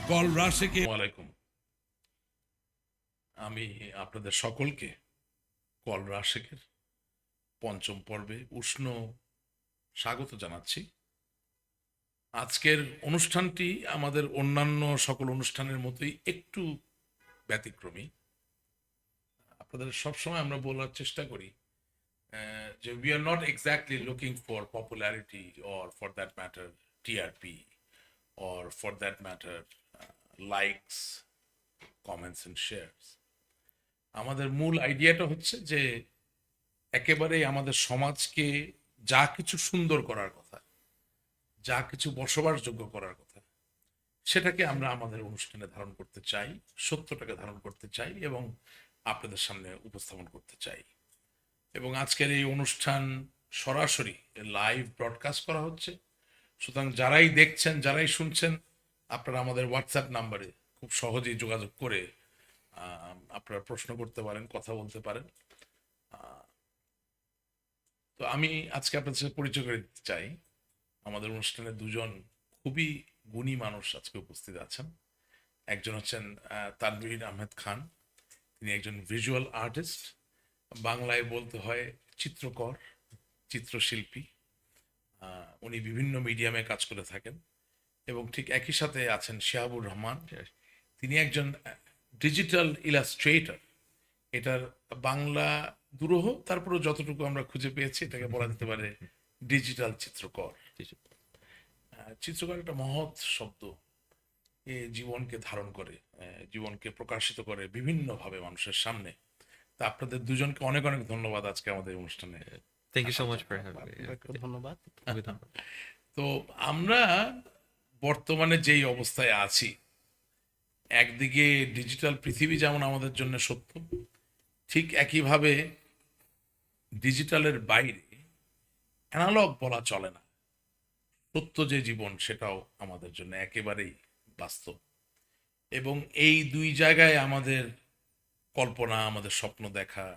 Call রাশেকে ওয়ালাইকুম। আমি আপনাদের সকলকে কল রাশেকের পঞ্চম পর্বে উষ্ণ স্বাগত জানাচ্ছি। আজকের অনুষ্ঠানটি আমাদের অন্যান্য সকল অনুষ্ঠানের মতোই একটু ব্যতিক্রমী। আপনাদের সবসময় আমরা বলার চেষ্টা করি যে we are not exactly looking for popularity or for that matter TRP or for that matter likes, comments and shares. আমাদের মূল আইডিয়াটা হচ্ছে যে একেবারেই আমাদের সমাজকে যা কিছু সুন্দর করার কথা, যা কিছু বসবাসযোগ্য করার কথা, সেটাকে আমরা আমাদের অনুষ্ঠানে ধারণ করতে চাই, সত্যটাকে ধারণ করতে চাই এবং আপনাদের সামনে উপস্থাপন করতে চাই। এবং আজকের এই অনুষ্ঠান সরাসরি লাইভ ব্রডকাস্ট করা হচ্ছে। সুতরাং যারাই দেখছেন, যারাই শুনছেন, আপনারা আমাদের হোয়াটসঅ্যাপ নাম্বারে খুব সহজেই যোগাযোগ করে আপনারা প্রশ্ন করতে পারেন, কথা বলতে পারেন। তো আমি আজকে আপনাদের সাথে পরিচয় করে দিতে চাই। আমাদের অনুষ্ঠানে দুজন খুবই গুণী মানুষ আজকে উপস্থিত আছেন। একজন হচ্ছেন তানভীর আহমেদ খান। তিনি একজন ভিজুয়াল আর্টিস্ট, বাংলায় বলতে হয় চিত্রকর, চিত্রশিল্পী। উনি বিভিন্ন মিডিয়ামে কাজ করে থাকেন। এবং ঠিক একই সাথে আছেন শিহাবুর রহমান। তিনি একজন ডিজিটাল ইলাস্ট্রেটর। এটার বাংলা দুরূহ, তারপরে যতটুকু আমরা খুঁজে পেয়েছি এটাকে বলা যেতে পারে ডিজিটাল চিত্রকর। চিত্রকর একটা মহৎ শব্দ। এ জীবনকে ধারণ করে, জীবনকে প্রকাশিত করে বিভিন্নভাবে মানুষের সামনে। তা আপনাদের দুজনকে অনেক অনেক ধন্যবাদ আজকে আমাদের অনুষ্ঠানে। Thank you so much for having me. ধন্যবাদ। তো আমরা বর্তমানে যেই অবস্থায় আছি, একদিকে ডিজিটাল পৃথিবী যেমন আমাদের জন্য সত্য, ঠিক একইভাবে ডিজিটালের বাইরে অ্যানালগ বলা চলে না, সত্য যে জীবন সেটাও আমাদের জন্য একেবারেই বাস্তব। এবং এই দুই জায়গায় আমাদের কল্পনা, আমাদের স্বপ্ন দেখা,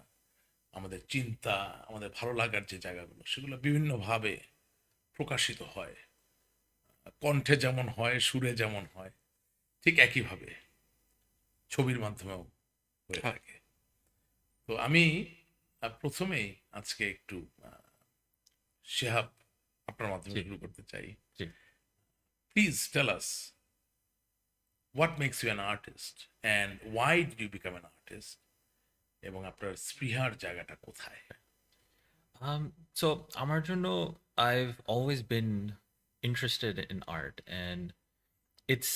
আমাদের চিন্তা, আমাদের ভালো লাগার যে জায়গাগুলো, সেগুলো বিভিন্নভাবে প্রকাশিত হয়। কণ্ঠে যেমন হয়, সুরে যেমন হয়, ঠিক একইভাবে ছবির মাধ্যমেও হয়ে থাকে। তো আমি প্রথমেই আজকে একটু শেহাব, আপনার মাধ্যমে শুরু করতে চাই। Please tell us what makes you an artist and why did you become an artist, এবং আপনার স্পৃহার জায়গাটা কোথায়? So আমার জন্য I've always been interested in art, and it's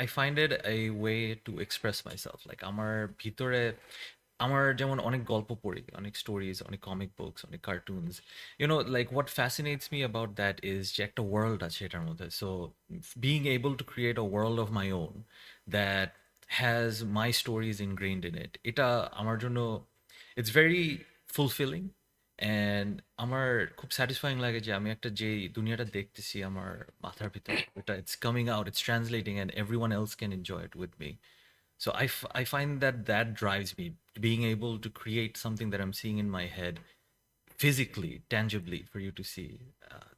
I find it a way to express myself. Like আমার ভিতরে আমার যেমন অনেক গল্প পড়ি, অনেক স্টোরিজ, অনেক কমিক বুকস, অনেক cartoons, like what fascinates me about that is যে একটা ওয়ার্ল্ড আছে এটার মধ্যে। So being able to create a world of my own that has my stories ingrained in it, এটা আমার জন্য ইটস ভেরি ফুলফিলিং। অ্যান্ড আমার খুব স্যাটিসফাইং লাগে যে আমি একটা যে দুনিয়াটা দেখতেছি আমার মাথার ভিতরে, এটা it's coming out, it's translating, and every one else can enjoy it with me. So I find that drives me, being able to create something that I'm seeing in my head physically, tangibly for you to see.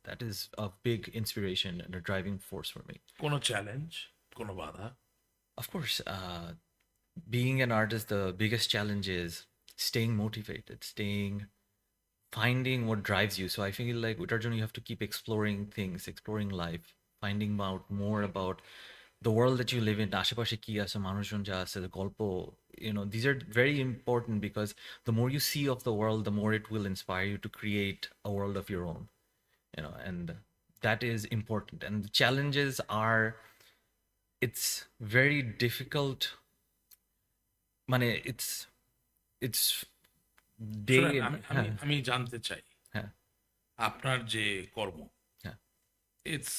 That is a big inspiration and a driving force for me. কোনো challenge, কোনো বাধা? Of course, being an artist, the biggest challenge is staying motivated, finding what drives you. So I feel like with Arjun, you have to keep exploring things, exploring life, finding out more about the world that you live in, আশেপাশে কি আছে, মানুষজন যা আছে, the গল্প, these are very important because the more you see of the world, the more it will inspire you to create a world of your own, and that is important. And the challenges are, it's very difficult, মানে it's day. আমি জানতে চাই হ্যাঁ, আপনার যে কর্ম, হ্যাঁ, it's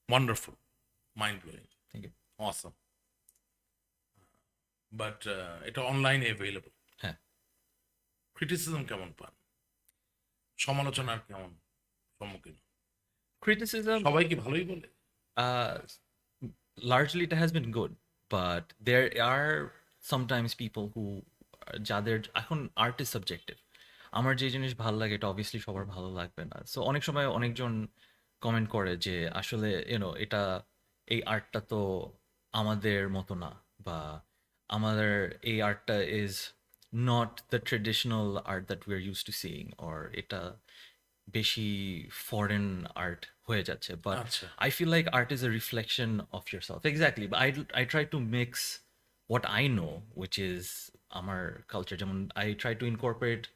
wonderful, mind blowing, thank you. Awesome, but এটা অনলাইনে অ্যাভেলেবল। হ্যাঁ, ক্রিটিসিজম কেমন পান, সমালোচনার কেমন সম্মুখীন? criticism, সবাই কি ভালোই বলে? largely it has been good. but there are sometimes people who যাদের এখন আর্ট ইজ সাবজেক্টিভ। আমার যে জিনিস ভালো লাগে এটা অবভিয়াসলি সবার ভালো লাগবে না। সো অনেক সময় অনেকজন কমেন্ট করে যে আসলে এটা এই আর্টটা তো আমাদের মতো না, বা আমাদের এই আর্টটা is not the traditional art that we are use to seeing, or এটা বেশি ফরেন আর্ট হয়ে যাচ্ছে। বাট আচ্ছা, I feel like art is a reflection of yourself. Exactly. But I try to mix what I know, which is আমার culture. যেমন I try to incorporate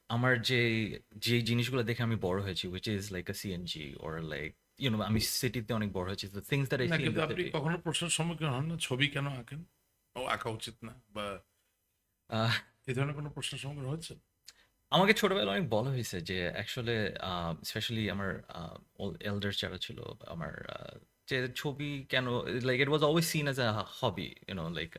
আমার যে জিনিসগুলো দেখে আমি বড় হয়েছি, which is like a CNG, or like আমি সিটিতে অনেক বড় হয়েছি, the things that I না see in কিন্তু the আপনি city. কখনো প্রশ্নের সম্মুখীন হন না ছবি কেন আঁকেন, ও আঁকা উচিত না, বা আহ, এই ধরনের কোনো প্রশ্নের সম্মুখীন হচ্ছে? আমাকে ছোটবেলায় অনেক বলা হয়েছে যে অ্যাকচুয়ালি স্পেশালি আমার এল্ডার্স যারা ছিল, আমার যে ছবি কেন, like it was always scene as a hobby, like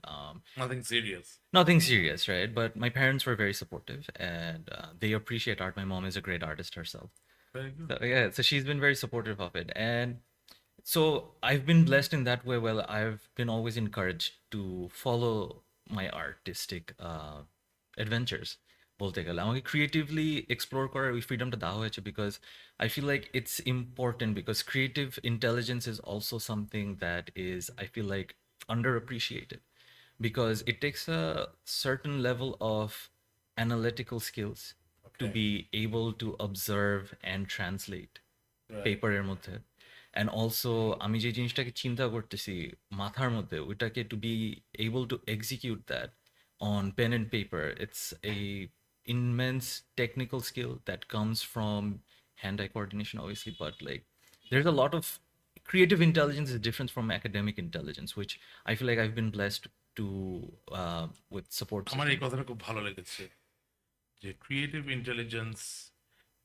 nothing serious. nothing serious, right? But my parents were very supportive, and they appreciate art. My mom is a great artist herself. Very good. So, yeah, so she's been very supportive of it. And so I've been blessed in that way. Well, I've been always encouraged to follow my artistic adventures. বলতে গেলে আমাকে creatively explore করার ওই ফ্রিডমটা দেওয়া হয়েছে, because I feel like it's important, because creative intelligence is also something that is, I feel like, under appreciated, because it takes a certain level of analytical skills to Okay. be able to observe and translate পেপারের মধ্যে। And also আমি যে জিনিসটাকে চিন্তা করতেছি মাথার মধ্যে, ওইটাকে to be able to execute that on pen and paper, it's a immense technical skill that comes from hand-eye coordination, obviously, but like there's a lot of creative intelligence is different from academic intelligence, which I feel like I've been blessed to with support আমার এই system. কথাটা খুব ভালো লেগেছে যে creative intelligence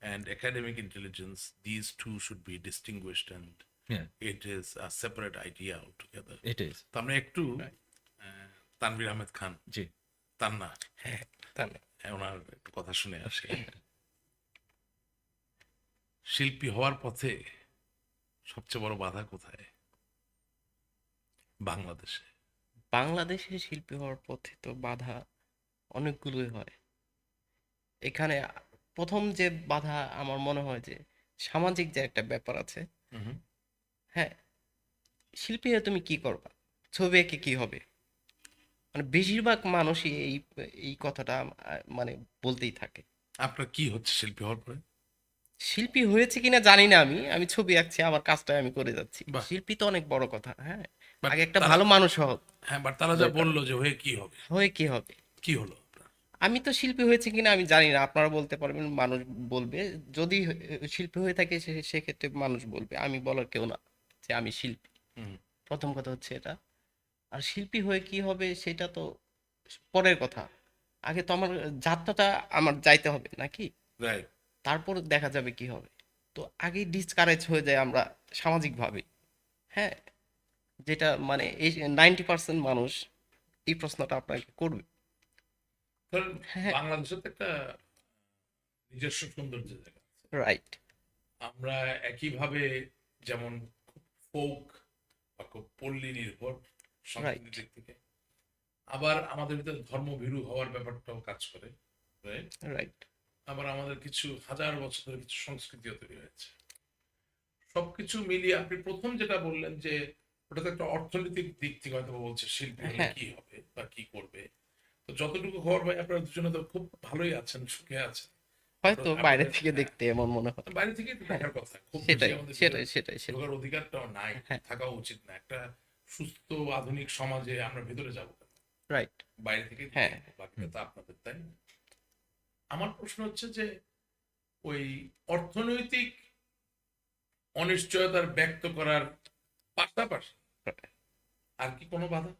and academic intelligence, this two should be distinguished and Yeah, it is a separate idea altogether. it is. তো আমরা একটু তানভীর আহমেদ খান, জি। তান্না, হ্যাঁ, তাহলে ওনার একটু কথা শুনে আসি। শিল্পী হওয়ার পথে সবচেয়ে বড় বাধা কোথায় বাংলাদেশে? বাংলাদেশে শিল্পী হওয়ার পথে তো বাধা অনেকগুলোই হয়। এখানে প্রথম যে বাধা আমার মনে হয় যে সামাজিক যে একটা ব্যাপার আছে। হুম। হ্যাঁ, শিল্পী হয়ে তুমি কি করবা, ছবি এঁকে কি হবে, মানে বেশিরভাগ মানুষই এই এই কথাটা মানে বলতেই থাকে। আপনার কি হচ্ছে শিল্পী হওয়ার পরে? শিল্পী হয়েছে কিনা জানি না, আমি আমি ছবি আঁকছি, আমার কাজটা আমি করে যাচ্ছি। বাহ। শিল্পী তো অনেক বড় কথা। হ্যাঁ, But আগে একটা তারা- ভালো মানুষ হোক, হ্যাঁ, বাট তারা যা বললো যে হয়ে কি হবে, হয়ে কি হবে। কি হলো আপনার? আমি তো শিল্পী হয়েছে কিনা আমি জানি না, আপনারা বলতে পারবেন, মানুষ বলবে। যদি শিল্পী হয়ে থাকে সেক্ষেত্রে মানুষ বলবে, আমি বলার কেউ না যে আমি শিল্পী। হুম। প্রথম কথা হচ্ছে এটা। আর শিল্পী হয়ে কি হবে সেটা তো পরের কথা। আগে তো আমার যাত্রাটা আমার যাইতে হবে নাকি, রাইট। তারপর দেখা যাবে কি হবে। তো আগেই ডিসকারেজ হয়ে যায় আমরা সামাজিকভাবে। হ্যাঁ, যেটা মানে এই 90% মানুষ এই প্রশ্নটা আপনাকে করবে। ধরেন হ্যাঁ, বাংলাদেশের তো একটা নিজস্ব সৌন্দর্য জায়গা আছে। রাইট, আমরা একইভাবে যেমন খুব ফোক বা খুব পল্লী নির্ভর সংস্কৃতির দিক থেকে, আবার আমাদের ভিতরে ধর্মভীরু হওয়ার ব্যাপারটাও কাজ করে, রাইট? রাইট, আবার আমাদের কিছু হাজার বছর ধরে কিছু সংস্কৃতিও তৈরি হয়েছে। সবকিছু মিলিয়ে আপনি প্রথম যেটা বললেন যে ওটা তো একটা অর্থনৈতিক দিক থেকে হয়তো বলছে শিল্পী হলে হ্যাঁ। কি হবে বা কি করবে। তো যতটুকু খবর ভাই আপনারা দুজনে তো খুব ভালোই আছেন, সুখে আছেন। হয়তো আপনাদের- বাইরে থেকে দেখতে এমন মনে হয়। বাইরে থেকে তো দেখার কথা, খুব বেশি সেটাই আমাদের সেটাই ভিতরে সেটাই সেটাই ঢোকার অধিকারটাও নাই, হ্যাঁ। থাকা উচিত না। একটা সুস্থ আধুনিক সমাজে আমরা ভেতরে যাবো কেন? রাইট, বাইরে থেকে হ্যাঁ। বাকিটা তো আপনাদের, তাই না? আমার প্রশ্ন হচ্ছে যে ওই অর্থনৈতিক অনিশ্চয়তার ব্যক্ত করার পাশাপাশি আর কি কোনো বাধা?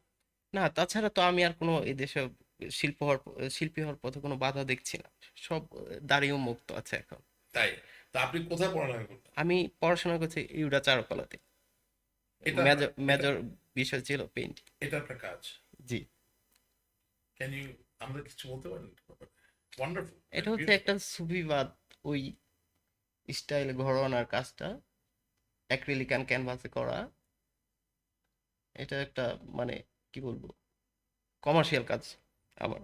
না, তাছাড়া তো আমি আর কোনো এই দেশে শিল্পী হওয়ার পথে কোনো বাধা দেখছি না। সব দাঁড়িয়েও মুক্ত আছে এখন। তাই? তা আপনি কোথায় পড়ালেখা করতেন? আমি পড়াশোনা করছি ইউডা চারুকলাতে। এটা মেজর বিষয় ছিল পেইন্টিং। এটা আপনার কাজ। জি, ক্যান ইউ আমাদের কিছু বলতে পারেন? ওয়ান্ডারফুল। এটা হচ্ছে একটা সুফিবাদ, ওই স্টাইলে ঘরোয়ানার কাজটা অ্যাক্রিলিক ক্যানভাসে করা। এটা একটা মানে কি বলবো, কমার্শিয়াল কাজ আমার।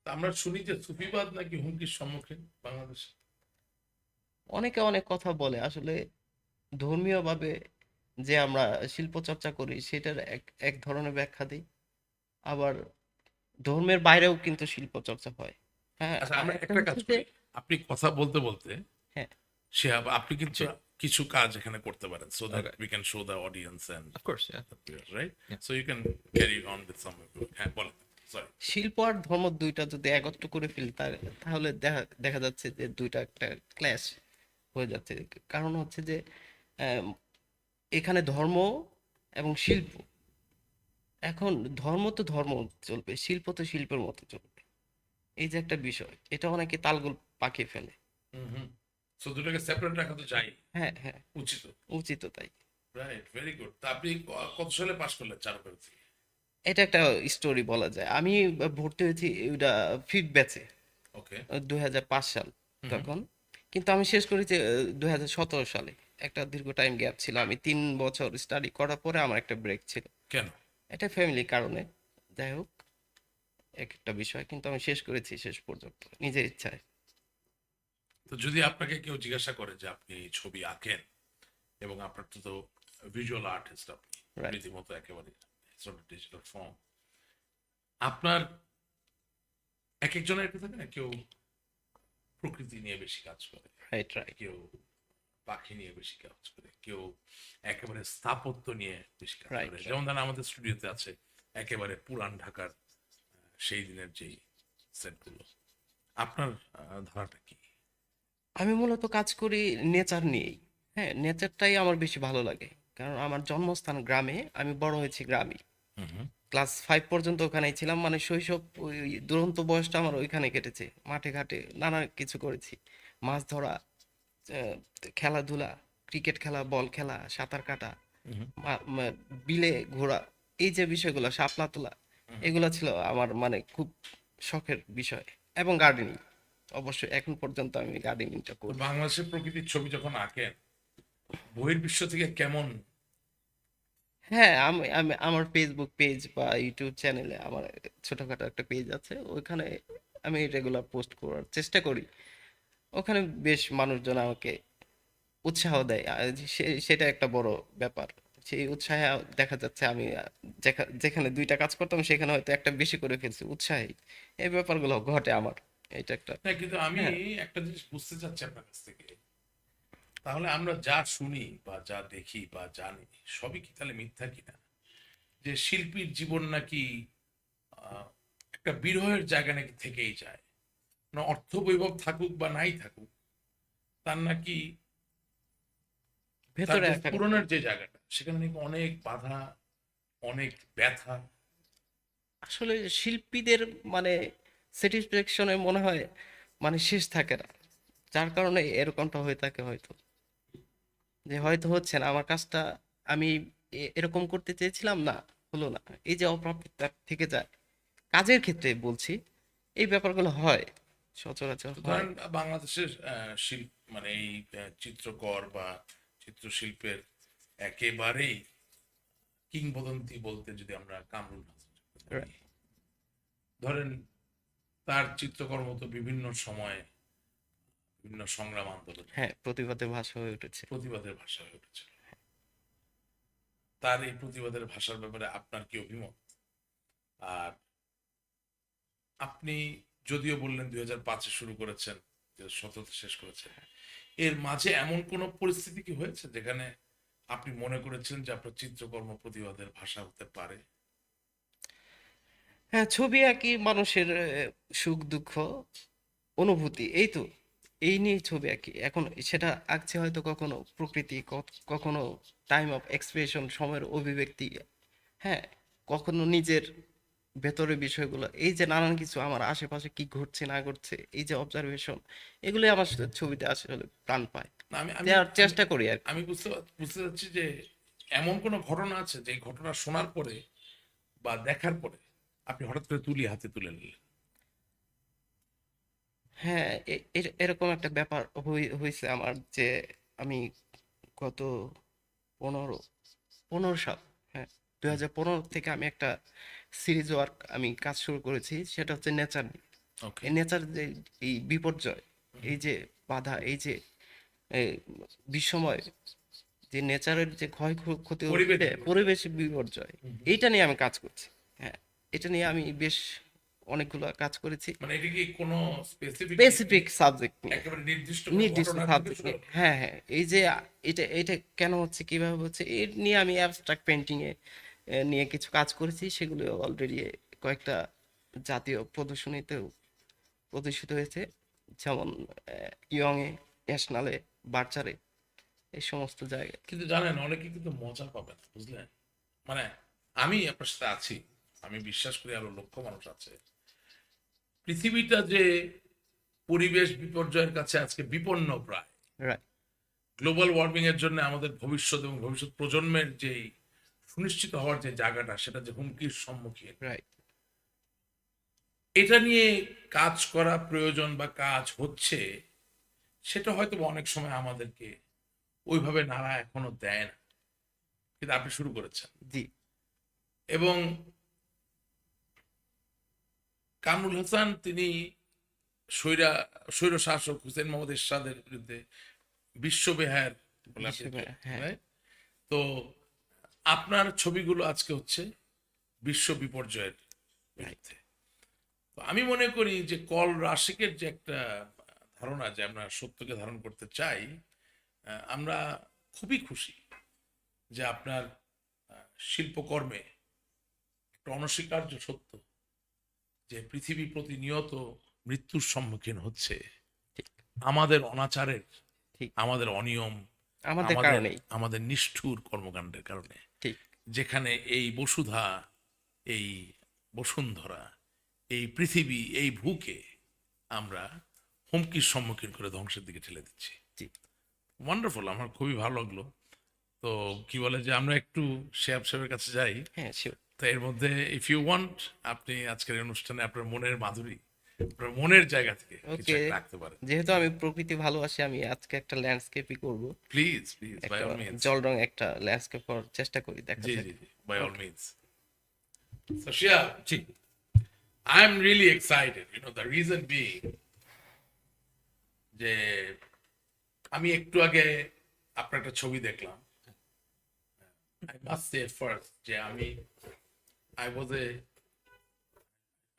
তা আমরা শুনি যে সুফিবাদ নাকি হুমকির সম্মুখীন বাংলাদেশে। অনেকে অনেক কথা বলে আসলে। ধর্মীয়ভাবে যে আমরা শিল্প চর্চা করি সেটার এক এক ধরনের ব্যাখ্যা দিই, আবার ধর্মের বাইরেও কিন্তু শিল্প চর্চা হয়। হ্যাঁ, আচ্ছা, আর আমরা একটা একটা কাজ হচ্ছে যে, করি, আপনি কথা বলতে বলতে হ্যাঁ, আপনি কিন্তু Sure. কিছু কাজ এখানে করতে পারেন, so that Okay. We can show the audience and Of course, yeah. Right, Yeah. So you can carry on with some. হ্যাঁ বলেন, সরি। শিল্প আর ধর্ম দুইটা যদি একত্র করে ফেলি তাহলে দেখা দেখা যাচ্ছে যে দুইটা একটা ক্ল্যাশ হয়ে যাচ্ছে। কারণ হচ্ছে যে আম, এখানে ধর্ম এবং শিল্প, এখন ধর্ম তো ধর্ম চলবে, শিল্প তো শিল্পের মতো চলবে। এই যে একটা বিষয়, এটা অনেকে তালগোল পাকিয়ে ফেলে। হুম হুম। সো দুটোকে সেপারেট রাখা তো চাই, হ্যাঁ, হ্যাঁ, উচিত। উচিত তাই। Right, very good. তা আপনি কত সালে পাশ করলেন চারুকলা থেকে? এটা একটা স্টোরি বলা যায়। আমি ভর্তি হয়েছি ওইটা ফিফথ ব্যাচে, ওকে। 2005 সাল হুম। তখন। কিন্তু আমি শেষ করেছি 2017 সালে। একটা দীর্ঘ টাইম গ্যাপ ছিল, আমি 3 বছর স্টাডি করার পরে আমার একটা ব্রেক ছিল। কেন? এটা ফ্যামিলির কারণে, যাই হোক, এক একটা বিষয়, কিন্তু আমি শেষ করেছি শেষ পর্যন্ত নিজের ইচ্ছায়। তো যদি আপনাকে কেউ জিজ্ঞাসা করে যে আপনি ছবি আঁকেন এবং আপনার তো ভিজুয়াল আর্টিস্ট, আপনি রাইট, রীতিমতো একেবারে ডিজিটাল ফর্ম, আপনার এক একজনের একটা থাকে না, কেউ প্রকৃতি নিয়ে বেশি কাজ করে, রাইট, রাইট, কেউ পাখি নিয়ে বেশি কাজ করে, কেউ একেবারে স্থাপত্য নিয়ে বেশি কাজ রাইট, করে। রাইট। যেমন ধরেন আমাদের স্টুডিওতে আছে একেবারে পুরান ঢাকার সেই দিনের যেই সেটগুলো। আপনার ধারাটা কি? আমি মূলত কাজ করি নেচার নিয়েই। হ্যাঁ, নেচারটাই আমার বেশি ভালো লাগে, কারণ আমার জন্মস্থান গ্রামে, আমি বড় হয়েছি গ্রামে। হুম হুম। ক্লাস 5 পর্যন্ত ওখানেই ছিলাম, মানে শৈশব, ওই দুরন্ত বয়সটা আমার ওইখানে কেটেছে। মাঠে ঘাটে নানা কিছু করেছি, মাছ ধরা, আহ, খেলাধুলা, ক্রিকেট খেলা, বল খেলা, সাঁতার কাটা, হুম। বিলে ঘোরা, এই যে বিষয়গুলো, শাপলা তোলা, এগুলো ছিল আমার মানে খুব শখের বিষয়। এবং গার্ডেনিং, অবশ্যই এখন পর্যন্ত আমি গার্ডেনিংটা তো করি। বাংলাদেশের প্রকৃতির ছবি যখন আঁকেন, বহির্বিশ্ব থেকে কেমন? হ্যাঁ, আমি আমি আমার ফেসবুক পেজ বা ইউটিউব চ্যানেলে আমার ছোটখাটো একটা পেজ আছে, ওইখানে আমি রেগুলার পোস্ট করার চেষ্টা করি। ওখানে বেশ মানুষজন আমাকে উৎসাহ দেয়, আর সেটা একটা বড় ব্যাপার। সেই উৎসাহে দেখা যাচ্ছে আমি যেখানে দুইটা কাজ করতাম সেখানে হয়তো একটা বেশি করে ফেলছি উৎসাহে। এই ব্যাপারগুলো ঘটে আমার। এটা একটা, না, কিন্তু আমি হ্যাঁ, একটা জিনিস বুঝতে চাচ্ছি আপনার কাছ থেকে, তাহলে আমরা যা শুনি বা যা দেখি বা জানি সবই কি তাহলে মিথ্যা কিনা? যে শিল্পীর জীবন নাকি আহ, একটা বিরহের জায়গা নাকি থেকেই যায়, না অর্থ বৈভব থাকুক বা নাই থাকুক, তার নাকি তার ভেতরে যে একটা, পূরণের যে জায়গাটা সেখানে নাকি অনেক বাধা, অনেক ব্যথা। আসলে শিল্পীদের মানে স্যাটিসফ্যাকশনে মনে হয় মানে শেষ থাকে না, যার কারণে এরকমটা হয়ে থাকে হয়তো। যে হয়তো হচ্ছে না আমার কাজটা, আমি এরকম করতে চেয়েছিলাম, না হলো না, এই যে অপ্রাপ্যতা থেকে যায় কাজের ক্ষেত্রে বলছি, এই ব্যাপারগুলো হয়, সচরাচর তো হয়। ধরেন বাংলাদেশের শিল্প মানে এই চিত্রকর বা চিত্রশিল্পের একেবারেই কিংবদন্তি বলতে যদি আমরা কামরুল হাসানকে ধরি, ধরেন তার চিত্রকর্ম তো বিভিন্ন সময়ে বিভিন্ন সংগ্রাম আন্দোলন হ্যাঁ, প্রতিবাদের ভাষা হয়ে উঠেছে। প্রতিবাদের ভাষা হয়ে উঠেছে। তার এই প্রতিবাদের ভাষার ব্যাপারে আপনার কি অভিমত? আর আপনি যদিও বললেন 2005-এ শুরু করেছেন, 2017 শেষ করেছেন, এর মাঝে এমন কোনো পরিস্থিতি কি হয়েছে যেখানে আপনি মনে করেছেন যে আপনার চিত্রকর্ম প্রতিবাদের ভাষা হতে পারে? হ্যাঁ, ছবি আঁকি মানুষের সুখ দুঃখ অনুভূতি, এই তো, এই নিয়ে ছবি আঁকি। এখন সেটা আঁকছে হয়তো কখনো প্রকৃতি, কখনো টাইম অফ এক্সপ্রেশন, সময়ের অভিব্যক্তি, হ্যাঁ, কখনো নিজের ভেতরের বিষয়গুলো, এই যে নানান কিছু আমার আশেপাশে কি ঘটছে না ঘটছে, এই যে অবজারভেশন, এগুলোই আমার ছবিতে আসলে প্রাণ পায়, না, আমি আমি দেওয়ার আমি চেষ্টা করি আর কি। আমি বুঝতে চাচ্ছি যে এমন কোনো ঘটনা আছে যে ঘটনা শোনার পরে বা দেখার পরে আপনি হঠাৎ করে হাতে তুলে নিলেন? হ্যাঁ, এরকম একটা ব্যাপার হয়েছে আমার, যে আমি গত 15 সাল, হ্যাঁ, 2015 থেকে আমি একটা সিরিজ ওয়ার্ক আমি কাজ শুরু করেছি, সেটা হচ্ছে নেচার নিয়ে। ওকে। এই নেচার যে এই বিপর্যয়, এই যে বাধা, এই যে এই বিশ্বময় যে নেচারের যে ক্ষতি পরিবেশ হচ্ছে, বিপর্যয়। পরিবেশ বিপর্যয়, এইটা নিয়ে আমি কাজ করছি। হ্যাঁ, এটা নিয়ে আমি বেশ অনেকগুলো কাজ করেছি, মানে এটা কি কোনো স্পেসিফিক স্পেসিফিক সাবজেক্ট নিয়ে, একেবারে নির্দিষ্ট কোনো নির্দিষ্ট ঘটনা থেকে সাবজেক্ট শুরু নিয়ে। হবে? হ্যাঁ হ্যাঁ, এই যে এটা এটা কেন হচ্ছে, কিভাবে হচ্ছে, এর নিয়ে আমি অ্যাবস্ট্রাক্ট পেন্টিং এ নিয়ে কিছু কাজ করেছি, সেগুলো অলরেডি কয়েকটা জাতীয় প্রদর্শনীতেও প্রদর্শিত হয়েছে, যেমন ইয়ং এ, ন্যাশনালে, বার্চারে, এই সমস্ত জায়গায়। কিন্তু জানেন অনেকে কিন্তু মজা পাবে না, বুঝলেন? মানে আমি আপনার সাথে আছি, আমি বিশ্বাস করি আরো লক্ষ মানুষ আছে। পৃথিবীটা যে পরিবেশ বিপর্যয়ের কাছে আজকে বিপন্ন প্রায়, রাইট গ্লোবাল ওয়ার্মিং এর জন্য আমাদের ভবিষ্যৎ এবং ভবিষ্যৎ প্রজন্মের যে সুনিশ্চিত হওয়ার যে জায়গাটা, সেটা যে হুমকির সম্মুখীন, রাইট। এটা নিয়ে কাজ করা প্রয়োজন বা কাজ হচ্ছে, সেটা হয়তো বা অনেক সময় আমাদেরকে ওইভাবে নাড়া এখনো দেয় না, কিন্তু আপনি শুরু করেছেন। জি এবং কামরুল হাসান তিনি স্বৈর শাসক হুসেন মোহাম্মদ এরশাদের বিরুদ্ধে বিশ্ববেহার বলে আপনি হ্যাঁ right? তো আপনার ছবিগুলো আজকে হচ্ছে বিশ্ব বিপর্যয়ের বিরুদ্ধে। তো আমি মনে করি যে কল রাশিকের যে একটা ধারণা যে আমরা সত্যকে ধারণ করতে চাই, আমরা খুবই খুশি যে আপনার শিল্পকর্মে একটা অনস্বীকার্য সত্য যে পৃথিবী প্রতিনিয়ত মৃত্যুর সম্মুখীন হচ্ছে ঠিক আমাদের অনাচারের, ঠিক আমাদের অনিয়ম, আমাদের আমাদের কারণেই। আমাদের নিষ্ঠুর কর্মকাণ্ডের কারণে। ঠিক যেখানে এই বসুধা, এই বসুন্ধরা, এই পৃথিবী, এই ভূকে আমরা হুমকির সম্মুখীন করে ধ্বংসের দিকে ঠেলে দিচ্ছি। জি ওয়ান্ডারফুল, আমার খুবই ভালো লাগলো। তো কি বলে যে আমরা একটু শেয়াব সাহেবের কাছে যাই। হ্যাঁ শিওর। তো এর মধ্যে ইফ ইউ ওয়ান্ট, আপনি আজকের এই অনুষ্ঠানে আপনার মনের মাধুরী, আপনার মনের জায়গা থেকে কিছু ওকে, একটা রাখতে পারেন। যেহেতু আমি প্রকৃতি ভালোবাসি, আমি আজকে একটা ল্যান্ডস্কেপই করব। প্লিজ প্লিজ, বাই একটা অল মিনস। জল রং একটা ল্যান্ডস্কেপ করার চেষ্টা করি, দেখা জি যাক। জি জি, by all okay means. So Shia, জি I'm really excited. The reason being যে আমি একটু আগে আপনার একটা ছবি দেখলাম। I must say first যে I was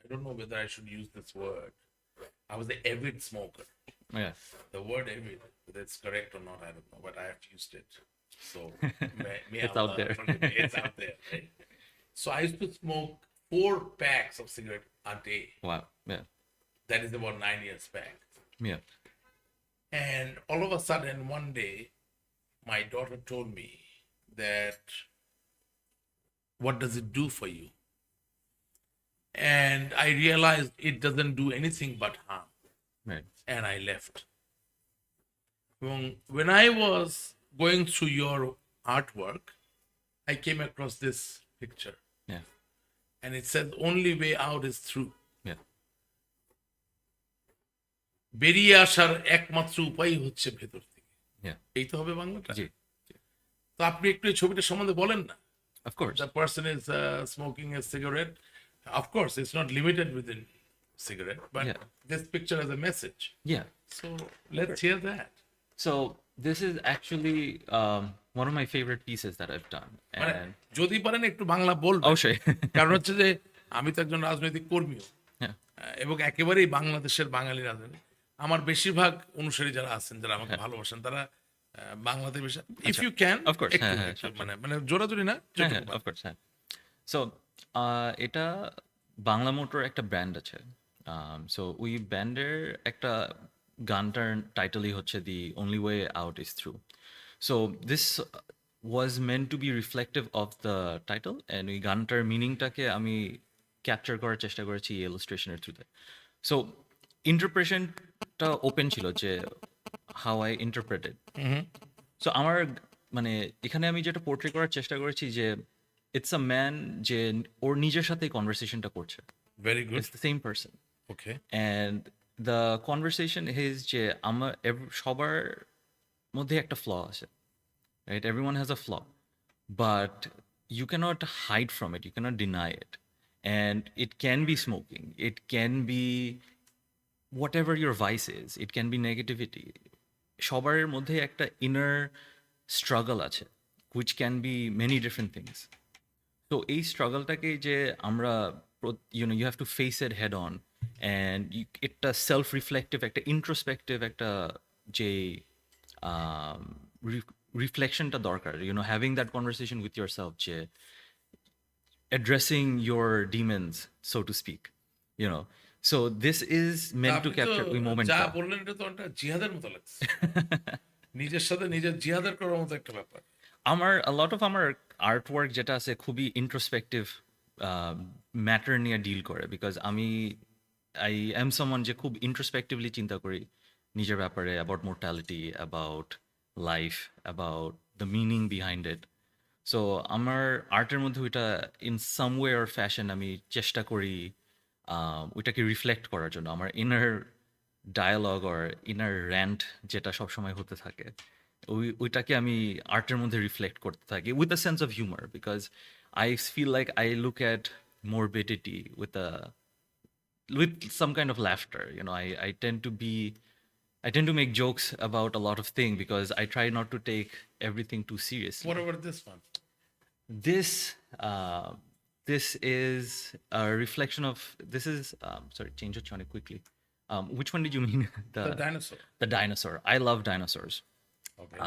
I don't know whether I should use this word. I was an avid smoker. yes The word avid, whether it's correct or not, I don't know, but I have used it. So may It's out Allah there. forgive me. It's out there, right? So I used to smoke 4 packs of cigarette a day. wow yeah That is about 9 years back. yeah And all of a sudden, one day, my daughter told me that, what does it do for you? And I realized it doesn't do anything but harm. right And I left. When I was going through your artwork, I came across this picture. yeah And it says, only way out is through. yeah বেরিয়ে আসার একমাত্র উপায় হচ্ছে ভেতর থেকে। yeah এই তো হবে বাংলাটা। জি তো আপনি একটু এই ছবিটার সম্বন্ধে বলেন না। of course The person is smoking a cigarette. Of course, it's not limited within cigarette, but Yeah. this picture has a message. yeah So let's hear that. so this is actually one of my favorite pieces that I've done মানে and যদি পারেন একটু বাংলা বলবেন। অবশ্যই কারণ হচ্ছে যে আমি তো একজন রাজনৈতিক কর্মীও, yeah এবং একেবারেই বাংলাদেশের বাঙালি রাজনীতি। আমার বেশিরভাগ অনুসারী যারা আছেন, যারা আমাকে ভালোবাসেন, তারা Bangladesh, if you can, Of course, হ্যাঁ, হ্যাঁ, sure, মানে মানে জোরাজুরি না, হ্যাঁ যেটুকু হ্যাঁ পারেন। of course হ্যাঁ সো এটা বাংলা মোটর একটা ব্র্যান্ড আছে সো ওই ব্র্যান্ডের একটা গানটার টাইটেলই হচ্ছে the only way out is through so this was meant to be reflective of the title and ওই গানটার মিনিংটাকে আমি ক্যাপচার করার চেষ্টা করেছি ইলাস্ট্রেশনের থ্রুতে সো ইন্টারপ্রেশনটা ওপেন ছিল যে হাউ আই ইন্টারপ্রেটেড সো আমার মানে এখানে আমি যেটা পোর্ট্রে করার চেষ্টা করেছি যে ইটস আ ম্যান যে ওর নিজের সাথে কনভারসেশনটা করছে very good. It's the same person okay. And the conversation is যে আমার সবার মধ্যে একটা ফ্ল আছে right everyone has a flaw but you cannot hide from it, you cannot deny it. And it can be smoking, it can be whatever your vice is, it can be negativity. সবার মধ্যে একটা inner struggle আছে, which can be many different things. তো এই স্ট্রাগলটাকে যে আমরা you have to face it head on, and একটা self reflective, একটা ইন্ট্রোস্পেক্টিভ একটা যে রিফ্লেকশনটা দরকার, having that conversation with your self, যে addressing your demons, so to speak, you know. So this is meant to আপনি তো capture ওই যা মোমেন্টটা। বললেন এটা তো একটা জিহাদের মতো লাগছে, নিজের সাথে নিজের জিহাদের করার মতো একটা ব্যাপার। আমার লট অফ আমার আর্টওয়ার্ক যেটা আছে খুবই ইন্ট্রোস্পেক্টিভ ম্যাটার নিয়ে ডিল করে, বিকজ আই এম সামওয়ান যে খুব ইন্ট্রোস্পেক্টিভলি চিন্তা করি নিজের ব্যাপারে, about mortality, about life, about the meaning behind it. So আমার আর্টের মধ্যে ওইটা in some way or fashion আমি চেষ্টা করি ওইটাকে রিফ্লেক্ট করার জন্য। আমার inner dialogue or inner rant যেটা সবসময় হতে থাকে, ওইটাকে আমি আর্টের মধ্যে রিফ্লেক্ট করতে থাকি with a sense of humour, because I feel like I look at morbidity with some kind of laughter. I tend to make jokes about a lot of things because I try not to take everything too seriously. What about this one? This uh, this is a reflection of, this is sorry, change it Johnny quickly. Which one did you mean? The dinosaur. The dinosaur. I love dinosaurs. Okay.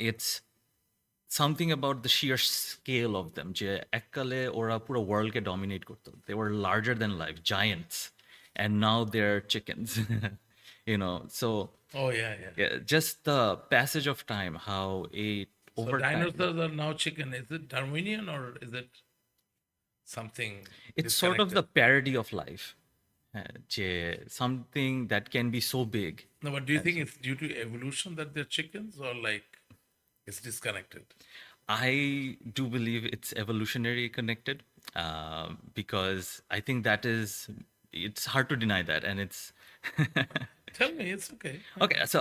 It's something about the sheer scale of them, যে এককালে ওরা পুরো ওয়ার্ল্ডকে dominate করতো, they were larger than life giants, and now they're chickens. So Oh yeah, yeah. yeah, just the passage of time, how So over time dinosaurs are now chicken. Is it Darwinian or is it something it's sort of the disconnected? parody of life. যে something that can be so big. No, but do you think it's due to evolution that they're chickens or like it's disconnected? I do believe it's evolutionary connected, because I think it's hard to deny that, and it's Tell me, it's okay. okay. So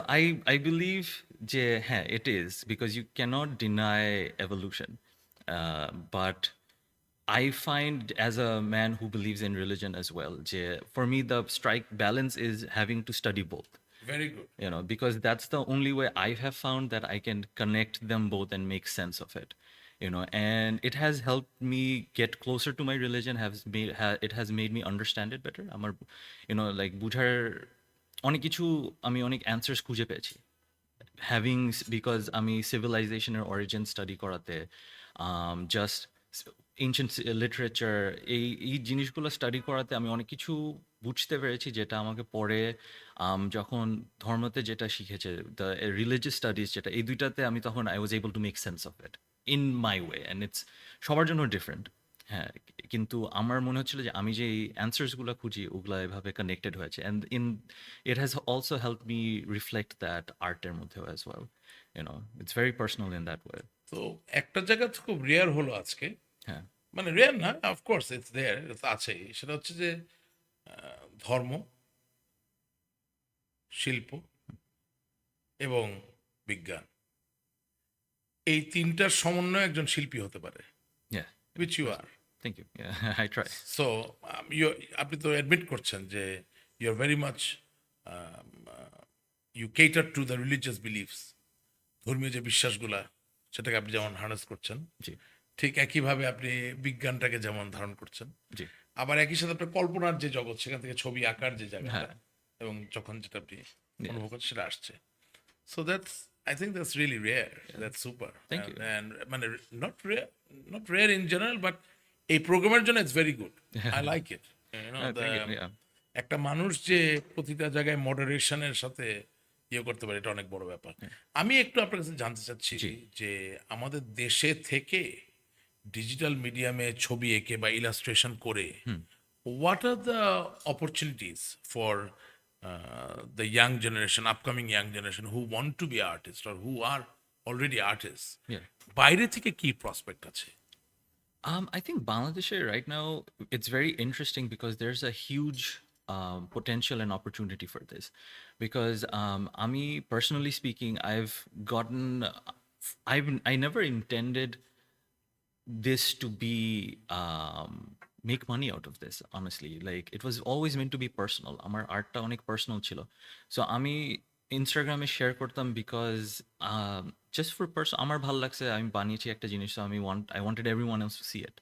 I believe যে হ্যাঁ, it is, because you cannot deny evolution, but I find, as a man who believes in religion as well, যে for me the strike balance is having to study both. Very good. Because that's the only way I have found that I can connect them both and make sense of it. And it has helped me get closer to my religion, it has made me understand it better. আমার like বুঝার অনেক কিছু, আমি অনেক answers খুঁজে পেয়েছি, because আমি সিভিলাইজেশনের origin study করাতে, জাস্ট এনশিয়েন্ট লিটারেচার, এই জিনিসগুলো স্টাডি করাতে আমি অনেক কিছু বুঝতে পেরেছি, যেটা আমাকে পরে যখন ধর্মতে যেটা শিখেছে, দ্য রিলিজিয়াস স্টাডিজ যেটা, এই দুইটাতে আমি তখন I was able to make sense of it in my way, and it's সবার জন্য ডিফারেন্ট। হ্যাঁ, কিন্তু আমার মনে হচ্ছিল যে আমি যে অ্যান্সার্সগুলো খুঁজি ওগুলো এভাবে কানেক্টেড হয়েছে, and it has also help me reflect that আর্টের মধ্যেও as well. It's very personal in that way. তো একটা জায়গা তো খুব রেয়ার হলো আজকে, হ্যাঁ, মানে রেয়ার না, অফকোর্স ইটস দেয়ার, আছেই। সেটা হচ্ছে যে ধর্ম, শিল্প এবং বিজ্ঞান, এই তিনটার সমন্বয়ে একজন শিল্পী হতে পারে, yeah, which you are. thank you. Yeah, I try. So আপনি তো অ্যাডমিট করছেন যে you are very much you cater to the religious beliefs, ধর্মীয় যে বিশ্বাসগুলা সেটাকে আপনি যেমন হার্নেস করছেন, জি, ঠিক একইভাবে আপনি বিজ্ঞানটাকে যেমন ধারণ করছেন, জি, আবার একই সাথে আপনার কল্পনার যে জগৎ, সেখান থেকে ছবি আঁকার যে জায়গাটা হ্যাঁ। এবং যখন যেটা আপনি অনুভব করছেন সেটা আসছে। So that's, I think that's really rare, that's super. Thank you. And মানে not rare in general, but এই প্রোগ্রামের জন্য it's very good, I like it. Thank you. Yeah. একটা মানুষ যে প্রতিটা জায়গায় মডারেশনের সাথে ইয়ে করতে পারে, এটা অনেক বড় ব্যাপার। আমি একটু আপনার কাছে জানতে চাচ্ছি যে আমাদের দেশে থেকে ডিজিটাল মিডিয়ামে ছবি এঁকে বা ইলাস্ট্রেশন করে what are the opportunities for the young generation, upcoming young generation who want to be artist or who are already artist, Yeah. বাইরে থেকে কি প্রসপেক্ট আছে? I think Bangladesh right now, it's very interesting because there's a huge potential and opportunity for this. Because Ami, personally speaking, I never intended this to be make money out of this, honestly. Like it was always meant to be personal. Amar art ta onek personal chilo. So আমি ইনস্টাগ্রামে share করতাম because just for person আমার ভালো লাগছে আমি বানিয়েছি একটা জিনিস so I wanted everyone else to see it.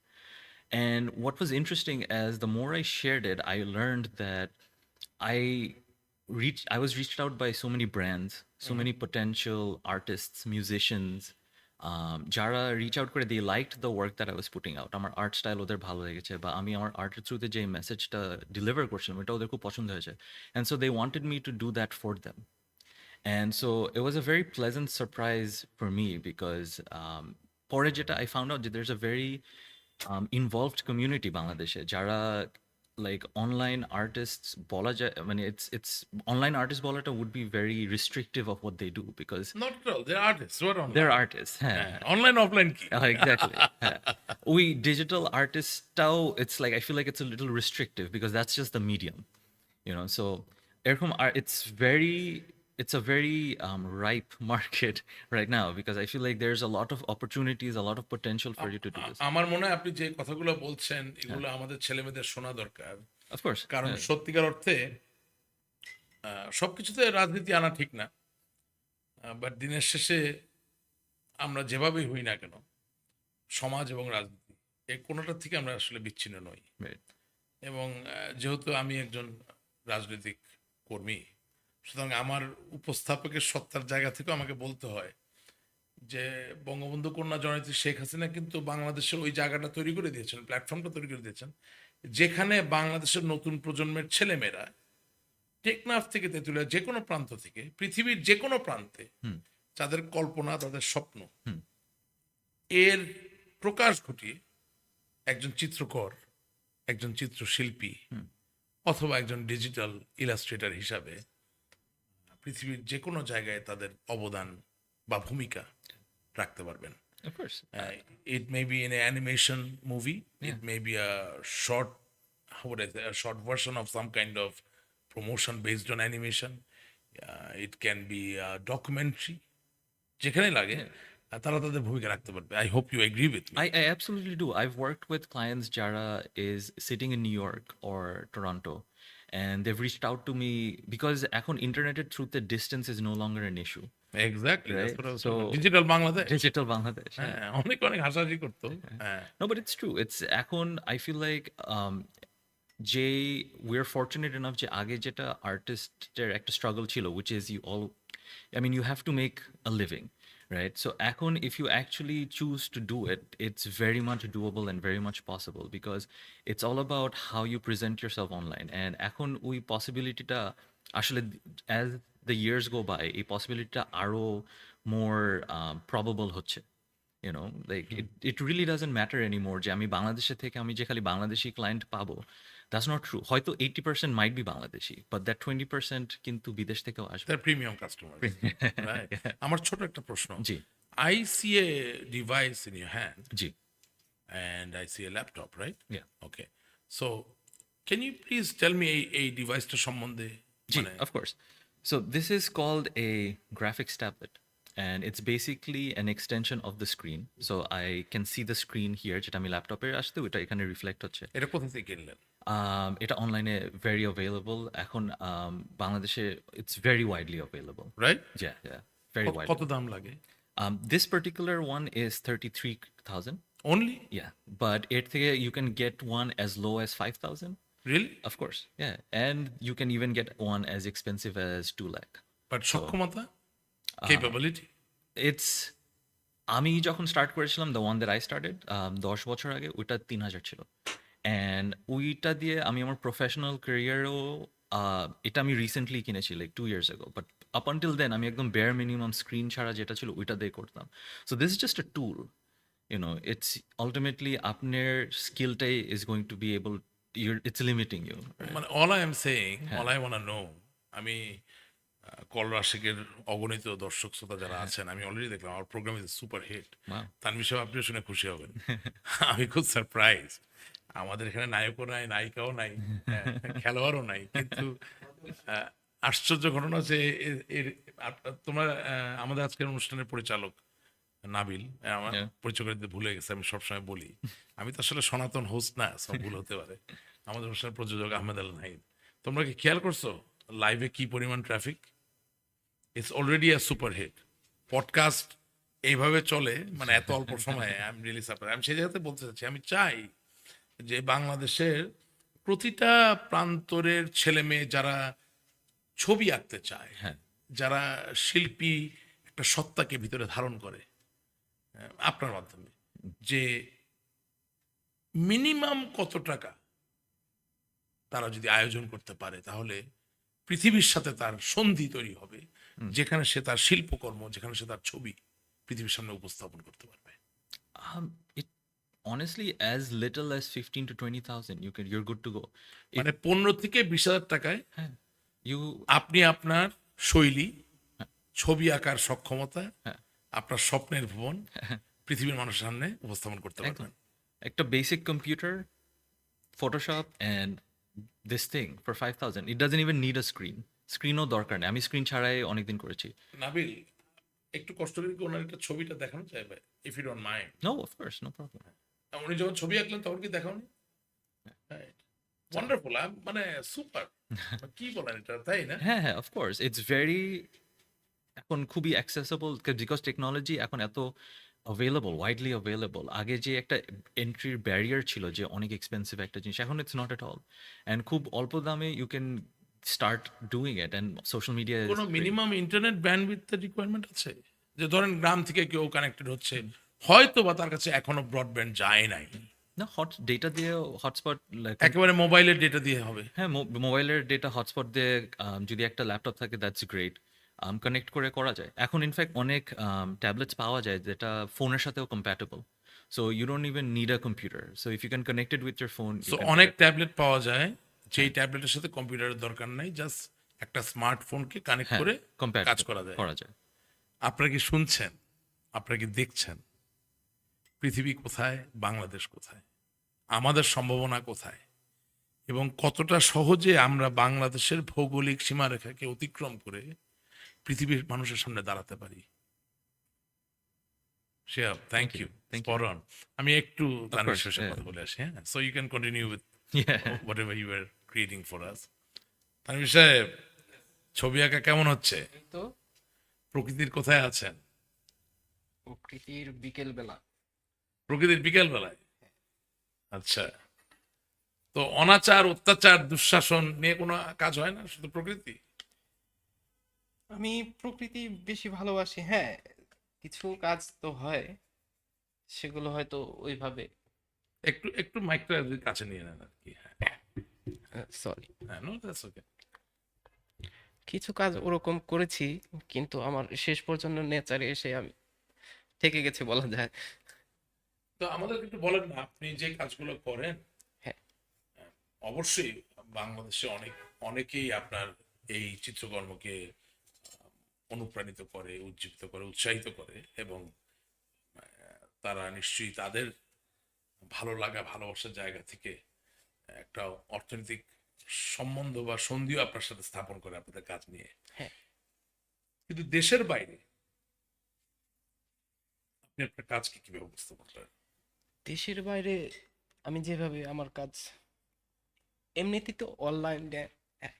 And what was interesting as the more I shared it, I learned that I I was reached out by so many brands, so many potential artists, musicians, যারা reach out করে they liked the work that I was putting out. আমার art style ওদের ভালো লেগেছে বা আমি আমার আর্টের থ্রুতে যে মেসেজটা ডেলিভার করছিলাম এটা ওদের খুব পছন্দ হয়েছে, and so they wanted me to do that for them. And so it was a very pleasant surprise for me because পরে যেটা I found out that there's a very involved community বাংলাদেশে যারা like online artists বলা যায় মানে it's online artists বলাটা would be very restrictive of what they do because Not at all. They're artists. What online? they're artists. হ্যাঁ Online, offline কি? exactly. হ্যাঁ। We digital artists টাও it's like I feel like it's a little restrictive because that's just the medium, you know. So এরকম it's a very ripe market right now because I feel like there's a lot of opportunities, a lot of potential for you to do this. আমার মনে হয় আপনি যে কথাগুলো বলছেন এগুলো আমাদের ছেলেমেয়েদের শোনা দরকার, Of course. কারণ হ্যাঁ, সত্যিকার অর্থে সবকিছুতে রাজনীতি আনা ঠিক না, বাট দিনের শেষে আমরা যেভাবেই হই না কেন সমাজ এবং রাজনীতি এই কোনোটার থেকে আমরা আসলে বিচ্ছিন্ন নই। right. এবং যেহেতু আমি একজন রাজনৈতিক কর্মী, সুতরাং আমার উপস্থাপকের সত্তার জায়গা থেকেও আমাকে বলতে হয় যে বঙ্গবন্ধু কন্যা জননেত্রী শেখ হাসিনা কিন্তু বাংলাদেশের ওই জায়গাটা তৈরি করে দিয়েছেন, প্ল্যাটফর্মটা তৈরি করে দিয়েছেন, যেখানে বাংলাদেশের নতুন প্রজন্মের ছেলেমেয়েরা টেকনাফ থেকে তেঁতুলিয়া যে কোনো প্রান্ত থেকে পৃথিবীর যে কোনো প্রান্তে যাদের কল্পনা, তাদের স্বপ্ন, এর প্রকাশ ঘটিয়ে একজন চিত্রকর, একজন চিত্রশিল্পী অথবা একজন ডিজিটাল ইলাস্ট্রেটর হিসাবে পৃথিবীর যে কোনো জায়গায় তাদের অবদান বা ভূমিকা রাখতে পারবেন। Of course. It may be in an animation movie, it may be a short, how would I say, a short version of some kind of promotion based on animation. It can be a documentary. যেখানে লাগে তারা তাদের ভূমিকা রাখতে পারবে। I hope you agree with me. I absolutely do. I've worked with clients Jara is sitting in New York or Toronto and they've reached out to me because এখন internet through the distance is no longer an issue. Exactly. That's Right. what I was So- talking about. Digital Bangladesh. Digital Bangladesh. হ্যাঁ, অনেক অনেক হাসাহাসি করতো। হ্যাঁ। No, but it's true. It's এখন I feel like যে we're fortunate enough যে আগে যেটা আর্টিস্টের একটা struggle ছিল which is I mean you have to make a living, right? So এখন if you actually choose to do it, it's very much doable and very much possible because it's all about how you present yourself online. And এখন ওই possibilityটা আসলে as the years go by এই possibilityটা আরো more probable হচ্ছে, you know, like it really doesn't matter anymore যে আমি বাংলাদেশে থেকে আমি যে খালি বাংলাদেশি ক্লায়েন্ট পাবো, that's not true. হয়তো 80% might be Bangladeshi but that 20% কিন্তু বিদেশ থেকেও আসবে। They're premium customers. Right. আমার ছোট একটা প্রশ্ন। জি I see a device in your hand G and I see a laptop, right? yeah Okay. So, can you please tell me a ডিভাইসটা সম্বন্ধে? জি মানে of course. So this is called a graphics tablet and it's basically an extension of the screen. So I can see the screen here যেটা আমি ল্যাপটপে আসতে ওটা এখানে reflect হচ্ছে। এটা কোথা থেকে কিনলেন? এটা অনলাইনে very available এখন বাংলাদেশে it's very widely available. Right? Yeah very widely. কত দাম লাগে? This particular one is 33,000. Only? Yeah, but এর থেকে you can get one as low as 5,000. Really? Of course, yeah, and you can even get one as expensive as 2 lakh. But সক্ষমতা? Capability? It's আমি যখন start করেছিলাম the one that I started 10 বছর আগে ওইটা 3,000 ছিল and ওইটা দিয়ে আমি আমার প্রফেশনাল ক্যারিয়ারও এটা আমি রিসেন্টলি কিনেছি like 2 years ago but up until then আমি একদম বেয়ার মিনিমাম স্ক্রিন ছাড়া যেটা ছিল ওইটা দিয়ে করতাম so this is just a tool, you know. It's ultimately আপনার স্কিলটাই is going to be able it's limiting you, right? মানে all I am saying, all I want to know, আমি কল রাশিকের অগণিত দর্শক শ্রোতা যারা আছেন আমি অলরেডি দেখলাম আমার program is super hit. Wow. Tanvir Saheb আপনিও শুনে খুশি হবেন। আমি খুব সারপ্রাইজ, আমাদের এখানে নায়কও নাই, নায়িকাও নাই, খেলোয়াড়ও নাই, কিন্তু আশ্চর্য ঘটনা হচ্ছে তোমরা আমাদের আজকের অনুষ্ঠানের পরিচালক নাবিল, আমার Yeah. পরিচয় করে দিতে ভুলে গেছে, আমি সবসময় বলি আমি তো আসলে সনাতন হোস্ট না, সব ভুল হতে পারে। আমাদের অনুষ্ঠানের প্রযোজক আহমেদ আল নাহিদ। তোমরা কি খেয়াল করছো লাইভে কি পরিমাণ traffic? It's already a superhit podcast. এইভাবে চলে মানে এত অল্প সময়ে, আই এম রিয়েলি সারপ্রাইজ। আমি সেই জায়গাতে বলতে চাচ্ছি, আমি চাই যে বাংলাদেশের প্রতিটা প্রান্তরের ছেলে মেয়ে যারা ছবি আঁকতে চায়, হ্যাঁ। যারা শিল্পী একটা সত্তাকে ভিতরে ধারণ করে, আপনার মাধ্যমে, যে মিনিমাম কত টাকা তারা যদি আয়োজন করতে পারে তাহলে পৃথিবীর সাথে তার সন্ধি তৈরি হবে, যেখানে সে তার শিল্পকর্ম, যেখানে সে তার ছবি পৃথিবীর সামনে উপস্থাপন করতে পারবে। It honestly, as little as 15 to 20,000, you're good to go. If মানে 15,000 থেকে 20,000 টাকায় you আপনি আপনার শৈলী, ছবি আঁকার সক্ষমতা, আপনার স্বপ্নের ভুবন পৃথিবীর মানুষের সামনে উপস্থাপন করতে একদম পারবেন। একটা basic computer, Photoshop, and this thing for 5,000, it doesn't even need a screen. স্ক্রিনও দরকার নেই, আমি স্ক্রিন ছাড়াই অনেকদিন করেছি। নাবিল, একটু কষ্ট করে কি ওনার একটা ছবিটা দেখানো চাইবে, if you don't mind? No, of course, no problem. উনি যখন ছবি আঁকলেন তখন কি দেখাওনি? ওয়ান্ডারফুল, মানে সুপার। কি বলেন এটা, তাই না? হ্যাঁ হ্যাঁ, of course, it's very এখন খুবই accessible because technology এখন এত available, widely available. আগে যে একটা এন্ট্রির ব্যারিয়ার ছিল যে অনেক এক্সপেন্সিভ একটা জিনিস, এখন it's not at all, and খুব অল্প দামে you can start doing it, and social media is কোনো great. মিনিমাম ইন্টারনেট ব্যান্ডউইথের রিকোয়ারমেন্ট আছে? যে ধরেন গ্রাম থেকে কেউ কানেক্টেড হচ্ছে, হয়তো বা তার কাছে এখনো ব্রডব্যান্ড যায় নাই, না, হট ডেটা দিয়ে হটস্পট, একেবারে মোবাইলের ডেটা দিয়ে হবে? হ্যাঁ, মোবাইলের ডেটা হটস্পট দিয়ে যদি একটা ল্যাপটপ থাকে, দ্যাটস গ্রেট, কানেক্ট করে করা যায়। এখন ইনফ্যাক্ট অনেক ট্যাবলেটস পাওয়া যায় যেটা ফোনের সাথেও compatible, so you don't even need a computer, so if you can connected with your phone. So অনেক ট্যাবলেট পাওয়া যায় যেই ট্যাবলেটের সাথে কম্পিউটারের দরকার নাই, জাস্ট একটা স্মার্টফোনকে কানেক্ট হ্যাঁ, করে কম্প্যাট কাজ করা যায়। করা যায়। আপনারা কি শুনছেন? আপনারা কি দেখছেন? পৃথিবী কোথায়, বাংলাদেশ কোথায়, আমাদের সম্ভাবনা কোথায়, এবং কতটা সহজে আমরা বাংলাদেশের ভৌগোলিক সীমারেখাকে অতিক্রম করে পৃথিবীর মানুষের সামনে দাঁড়াতে পারি। Sure, thank you, Thank you. Spot on. আমি একটু তানভীর course, শেষে yeah. কথা বলে আসি, হ্যাঁ, so you can continue with Yeah. whatever you were creating for us. Tanvir Saheb, ছবি আঁকা কেমন হচ্ছে? তো প্রকৃতির কোথায় আছেন? প্রকৃতির বিকেল বেলা। প্রকৃতির বিকেল বেলায়? আচ্ছা, তো অনাচার, অত্যাচার, দুঃশাসন নিয়ে কোনো কাজ হয় না, শুধু প্রকৃতি? আমি প্রকৃতি বেশি ভালোবাসি, হ্যাঁ কিছু কাজ তো হয়, সেগুলো হয়তো ওইভাবে, একটু একটু মাইকটা কাছে নিয়ে নেন আর কি। সরি, হ্যাঁ, নো দ্যাটস ওকে। কিছু কাজ ওরকম করেছি, কিন্তু আমার শেষ পর্যন্ত নেচারে এসে আমি থেকে গেছে বলা যায়। তো আমাদের একটু বলেন না, আপনি যে কাজগুলো করেন। হ্যাঁ। অবশ্যই বাংলাদেশে অনেকেই আপনার এই চিত্রকর্মকে অনুপ্রাণিত করে, উজ্জীবিত করে, উৎসাহিত করে, এবং তারা নিশ্চয়ই তাদের ভালো লাগা, ভালোবাসার জায়গা থেকে একটা অর্থনৈতিক সম্বন্ধ বা সন্ধিও আপনার সাথে স্থাপন করে আপনাদের কাজ নিয়ে। হ্যাঁ। কিন্তু দেশের বাইরে আপনি আপনার কাজকে কিভাবে উপস্থাপন করেন? দেশের বাইরে আমি যেভাবে আমার কাজ, এমনিতেই তো অনলাইনে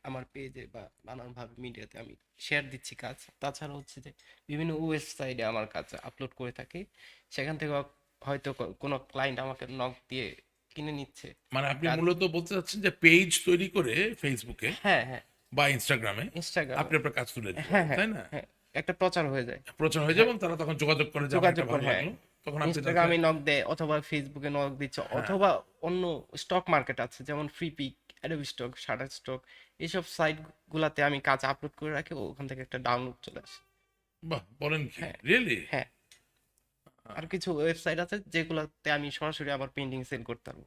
আমার পেজে বা নানানভাবে মিডিয়াতে আমি শেয়ার দিচ্ছি কাজ, তাছাড়া হচ্ছে যে বিভিন্ন ওয়েবসাইটে আমার কাজ আপলোড করে থাকি, সেখান থেকে হয়তো কোনো ক্লায়েন্ট আমাকে নক দিয়ে কিনে নিচ্ছে। মানে আপনি কাজ- মূলত বলতে চাচ্ছেন যে পেজ তৈরি করে ফেসবুকে হ্যাঁ হ্যাঁ, বা ইনস্টাগ্রামে ইনস্টাগ্রাম, আপনি আপনার কাজ তুলে দিবেন, হ্যাঁ হ্যাঁ তাই না? হ্যাঁ, একটা প্রচার হয়ে যায়, প্রচার হয়ে যাবে এবং তারা তখন যোগাযোগ করে যে আমার যোগাযোগ এটা করে, ভালো হ্যাঁ লাগলো, তখন আপনি ইনস্টাগ্রামে তাকে- নক দেয় অথবা ফেসবুকে নক দিচ্ছে, অথবা অন্য স্টক মার্কেট আছে যেমন Freepik, Adobe stock, Shutterstock, এইসব সাইট গুলাতে আমি কাজ আপলোড করে রাখি, ওখান থেকে একটা ডাউনলোড চলে আসে। বাহ, বলেন কি, হ্যাঁ। রিয়েলি? হ্যাঁ, আর কিছু ওয়েবসাইট আছে যেগুলোতে আমি সরাসরি আমার পেন্টিং সেল করতে পারবো,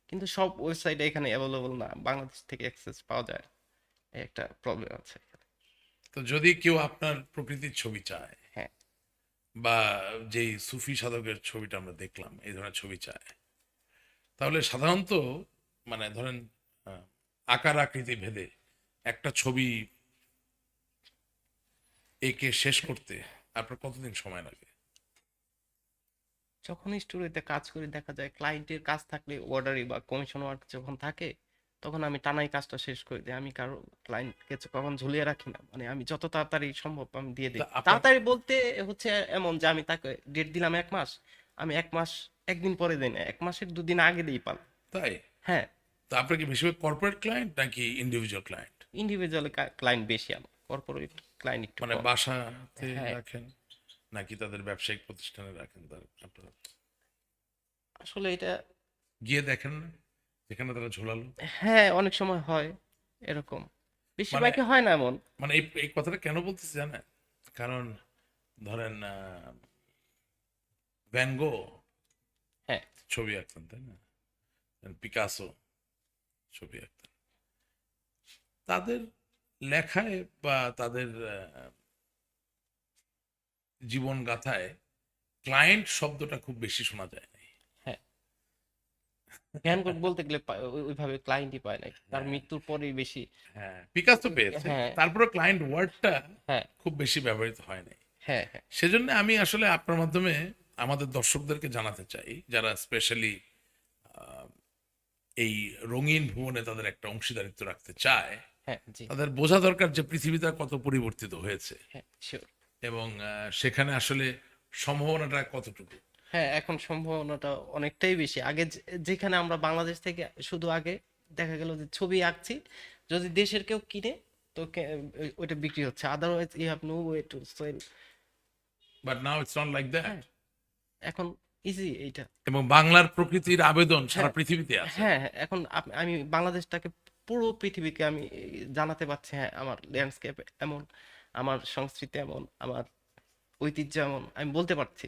কিন্তু সব ওয়েবসাইট এখানে অ্যাভেলেবল না, বাংলাদেশ থেকে অ্যাক্সেস পাওয়া যায় না। এই একটা প্রবলেম আছে এখানে। তো যদি কেউ আপনার প্রকৃতির ছবি চায়, হ্যাঁ। বা যেই সুফি সাধকের ছবিটা আমরা দেখলাম, এই ধরনের ছবি চায়, তাহলে সাধারণত মানে ধরেন আকার আকৃতি ভেদে একটা ছবি একে শেষ করতে আপনার কতদিন সময় লাগে? যখন স্টুডিওতে কাজ করি দেখা যায় ক্লায়েন্টের কাজ থাকলে অর্ডারি বা কমিশন ওয়ার্ক যখন থাকে তখন আমি টানাই কাজটা শেষ করে দিই। আমি কারো ক্লায়েন্টকে কখন ঝুলিয়ে রাখি না, মানে আমি যত তাড়াতাড়ি সম্ভব আমি দিয়ে দিই। তা আপনার তাড়াতাড়ি বলতে হচ্ছে এমন যে আমি তাকে ডেট দিলাম 1 মাস, আমি 1 মাস 1 দিন পরে দিই না, 1 মাসের 2 দিন আগে দিই পাল। তাই? হ্যাঁ, তা আপনার কি বেশিরভাগ কর্পোরেট ক্লায়েন্ট নাকি ইন্ডিভিজুয়াল ক্লায়েন্ট? ইন্ডিভিজুয়াল ক্লায়েন্ট বেশি, আমার কর্পোরেট ক্লায়েন্ট একটু মানে কম। বাসাতে হ্যাঁ, রাখেন নাকি তাদের ব্যবসায়িক প্রতিষ্ঠানে রাখেন? আপনারা আসলে এটা গিয়ে দেখেন না যেখানে তারা ঝোলালো? হ্যাঁ অনেক সময় হয় এরকম, মানে বেশিরভাগই হয় না এমন। মানে এই এই কথাটা কেন বলতেছি জানেন? কারণ ধরেন ভ্যান গো হ্যাঁ, ছবি আঁকতেন, তাই না? পিকাসো ছবি আঁকতেন। তাদের লেখায় বা তাদের জীবন গাথায় ক্লায়েন্ট শব্দটা খুব বেশি শোনা যায় না। হ্যাঁ, ধ্যান বলতে গেলে ওইভাবে ক্লায়েন্টই পায় নাই, তার হ্যাঁ, মৃত্যুর পরেই বেশি। হ্যাঁ, পিকাসো পেয়েছে, হ্যাঁ, তারপরে ক্লায়েন্ট ওয়ার্ডটা হ্যাঁ, খুব বেশি ব্যবহৃত হয় নাই। হ্যাঁ, হ্যাঁ, সেজন্য আমি আসলে আপনার মাধ্যমে আমাদের দর্শকদেরকে জানাতে চাই, যারা স্পেশালি এই রঙিন ভুবনে তাদের একটা অংশীদারিত্ব রাখতে চায়, হ্যাঁ, জি, তাদের বোঝা দরকার যে পৃথিবীটা কত পরিবর্তিত হয়েছে হ্যাঁ, শিওর। এবং সেখানে আসলে সম্ভাবনাটা কতটুকু। হ্যাঁ, এখন সম্ভাবনাটা অনেকটাই বেশি। আগে যেখানে আমরা বাংলাদেশ থেকে শুধু আগে দেখা গেল যে ছবি আঁকছি, যদি দেশের কেউ কিনে তো ওইটা বিক্রি হচ্ছে, otherwise you have no way to sell. But now it's not like that. হ্যাঁ, এখন ইজি এইটা। এবং বাংলার প্রকৃতির আবেদন সারা হ্যাঁ, পৃথিবীতে আছে। হ্যাঁ, হ্যাঁ, এখন আমি বাংলাদেশটাকে পুরো পৃথিবীকে আমি জানাতে পারছি, হ্যাঁ আমার ল্যান্ডস্কেপ এমন, আমার সংস্কৃতি এমন, আমার ঐতিহ্য এমন, আমি বলতে পারছি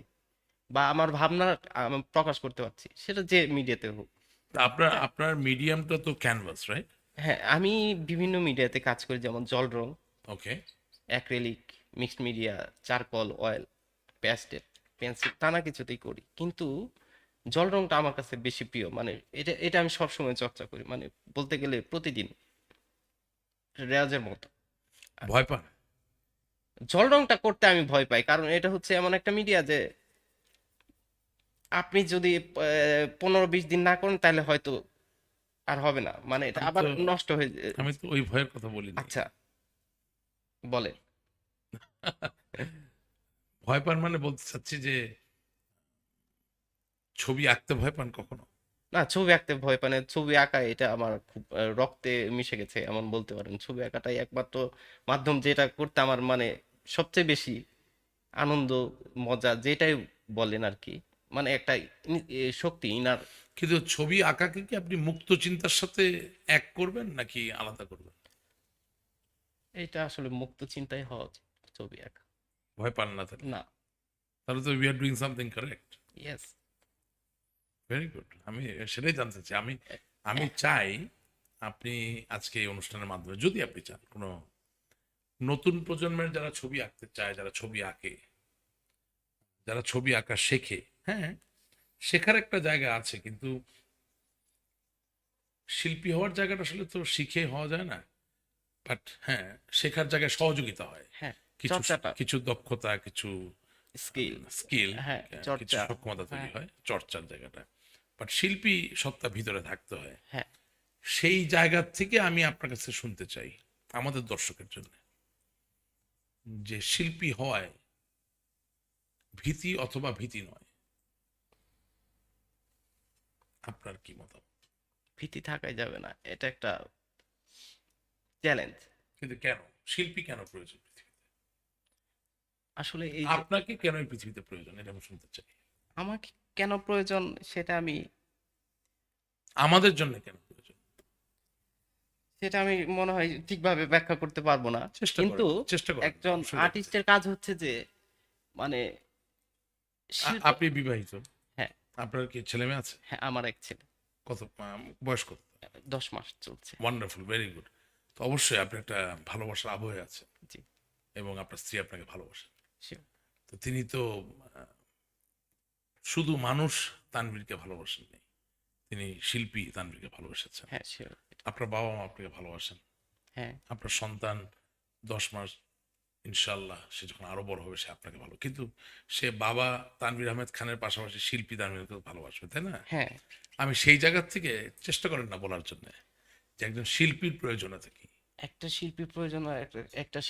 বা আমার ভাবনা আমি প্রকাশ করতে পারছি, সেটা যে মিডিয়াতে হোক। তা আপনার হ্যাঁ, আপনার মিডিয়ামটা তো ক্যানভাস, রাইট? হ্যাঁ, আমি বিভিন্ন মিডিয়াতে কাজ করি, যেমন জল রং, okay. Acrylic, mixed media, charcoal, oil, pastel, pencil, নানা কিছুতেই করি, কিন্তু জল রংটা আমার কাছে বেশি প্রিয়। মানে এটা এটা আমি সবসময় চর্চা করি, মানে বলতে গেলে প্রতিদিন রেওয়াজের মতো। ভয় পান? জল রংটা করতে আমি ভয় পাই, কারণ এটা হচ্ছে এমন একটা মিডিয়া যে আপনি যদি 15-20 দিন না করেন তাহলে হয়তো আর হবে না, মানে এটা আমি আবার তো নষ্ট হয়ে আমি তো ওই ভয়ের কথা বলিনি। আচ্ছা, বলেন। ভয় পান মানে বলতে চাচ্ছি যে ছবি আঁকতে ভয় পান কখনো? না, ছবি আঁকতে ভয় পাই না, ছবি আঁকা এটা আমার খুব রক্তে মিশে গেছে এমন বলতে পারেন। ছবি আঁকাটাই একমাত্র মাধ্যম যেটা করতে আমার মানে সবচেয়ে বেশি আনন্দ, মজা যেটাই বলেন আর কি, মানে একটা শক্তি ইনার। কিন্তু ছবি আঁকাকে কি আপনি মুক্ত চিন্তার সাথে এক করবেন নাকি আলাদা করবেন? এটা আসলে মুক্ত চিন্তাই হওয়া উচিত, ছবি আঁকা। ভয় পান না তাহলে? না, তাহলে তো we are doing something correct. Yes. Very good. আমি সেটাই জানতে চাই। আমি আমি চাই আপনি আজকে এই অনুষ্ঠানের মাধ্যমে, যদি আপনি চান, কোনো নতুন প্রজন্মের যারা ছবি আঁকতে চায়, যারা ছবি আঁকে, যারা ছবি আঁকা শেখে, হ্যাঁ, শেখার একটা জায়গা আছে, কিন্তু শিল্পী হওয়ার জায়গাটা আসলে তো শিখে হওয়া যায় না। বাট হ্যাঁ, শেখার জায়গায় সহযোগিতা হয়। হ্যাঁ, কিছু চর্চাটা, কিছু দক্ষতা, কিছু স্কিল। স্কিল, হ্যাঁ, কিছু চর্চা। সক্ষমতা তৈরি হ্যাঁ, হয় চর্চার জায়গাটা। বাট শিল্পী সত্তা ভিতরে থাকতে হয়। হ্যাঁ, সেই জায়গা থেকে আমি আপনার কাছে শুনতে চাই, আমাদের দর্শকের জন্য, যে শিল্পী হওয়ায় ভীতি অথবা ভীতি নয়, আপনার কি মতামত? ভীতি থাকাই যাবে না, এটা একটা চ্যালেঞ্জ। কিন্তু কেন শিল্পী কেন প্রয়োজন পৃথিবীতে? আসলে এই যে আপনাকে কেন এই পৃথিবীতে প্রয়োজন, এটা আমি শুনতে চাই। আমাকে কেন প্রয়োজন আমাদের জন্য কেন প্রয়োজন? সেটা আমি মনে হয় ঠিকভাবে ব্যাখ্যা করতে পারবো না, চেষ্টা কিন্তু করেন, চেষ্টা করেন, একজন অবশ্যই করতে চাই। আর্টিস্টের কাজ হচ্ছে যে মানে শিল্প। আপনি বিবাহিত? হ্যাঁ, আপনার কি ছেলে মেয়ে আছে? হ্যাঁ, আমার এক ছেলে, কত বয়স কত? 10 মাস চলছে। Wonderful, very good. তো অবশ্যই আপনি একটা ভালোবাসার আবহে আছে জি, এবং আপনার স্ত্রী আপনাকে ভালোবাসেন। sure, তো তিনি তো আহ, শুধু মানুষ তানভীরকে ভালোবাসেননি, তিনি শিল্পী তানভীরকে ভালোবেসেছেন। হ্যাঁ, শিওর, আপনার বাবা মা আপনাকে ভালোবাসেন, হ্যাঁ, আপনার সন্তান 10 মাস ইনশাল্লাহ সে যখন আরো বড় হবে সে আপনাকে ভালো, কিন্তু সে বাবা তানভীর আহমেদ খানের পাশাপাশি শিল্পী তানভীর আহমেদকে ভালোবাসবে, তাই না? হ্যাঁ, আমি সেই জায়গা থেকে চেষ্টা করেন না বলার জন্য যে একজন শিল্পীর প্রয়োজনীয়তা কি। একটা শিল্পীর প্রয়োজন হয় একটা একটা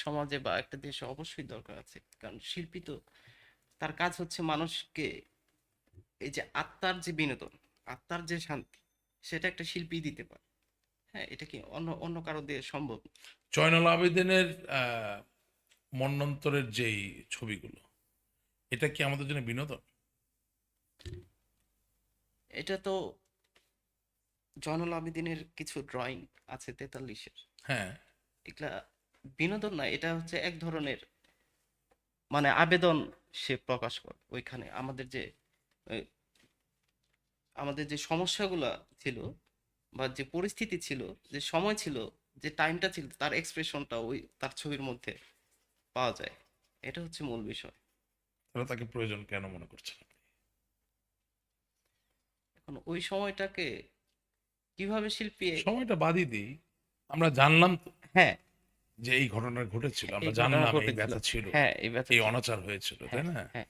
সমাজে বা একটা দেশে অবশ্যই দরকার আছে, কারণ শিল্পী তো তার কাজ হচ্ছে মানুষকে এই যে আত্মার যে বিনোদন, আত্মার যে শান্তি, সেটা একটা শিল্পী দিতে পারে। হ্যাঁ, এটা কি অন্য অন্য কারো দিয়ে সম্ভব না। জয়নুল আবেদিনের মন্বন্তরের যেই ছবিগুলো, এটা কি আমাদের জন্য বিনোদন? এটা তো জয়নুল আবেদিনের কিছু ড্রয়িং আছে 43-এর, হ্যাঁ, এগুলা বিনোদন না, এটা হচ্ছে এক ধরনের মানে আবেদন সে প্রকাশ করে ওইখানে। আহ, আমাদের যে সমস্যাগুলো ছিল বা যে পরিস্থিতি ছিল, যে সময় ছিল, যে টাইমটা ছিল, তার এক্সপ্রেশনটা ওই তার ছবির মধ্যে পাওয়া যায়। এটা হচ্ছে মূল বিষয়। তাহলে তাকে প্রয়োজন কেন মনে করছেন? এখন ওই সময়টাকে কিভাবে শিল্পী, সময়টা বাদই দিই, আমরা জানলাম তো হ্যাঁ, যে এই ঘটনা ঘটেছিল, এই আমরা ঘটনা জানলাম এই ঘটেছিল, ব্যথা ছিল, হ্যাঁ এই ব্যথা এই ছিল। অনাচার হয়েছিল, তাই হ্যাঁ, না? হ্যাঁ,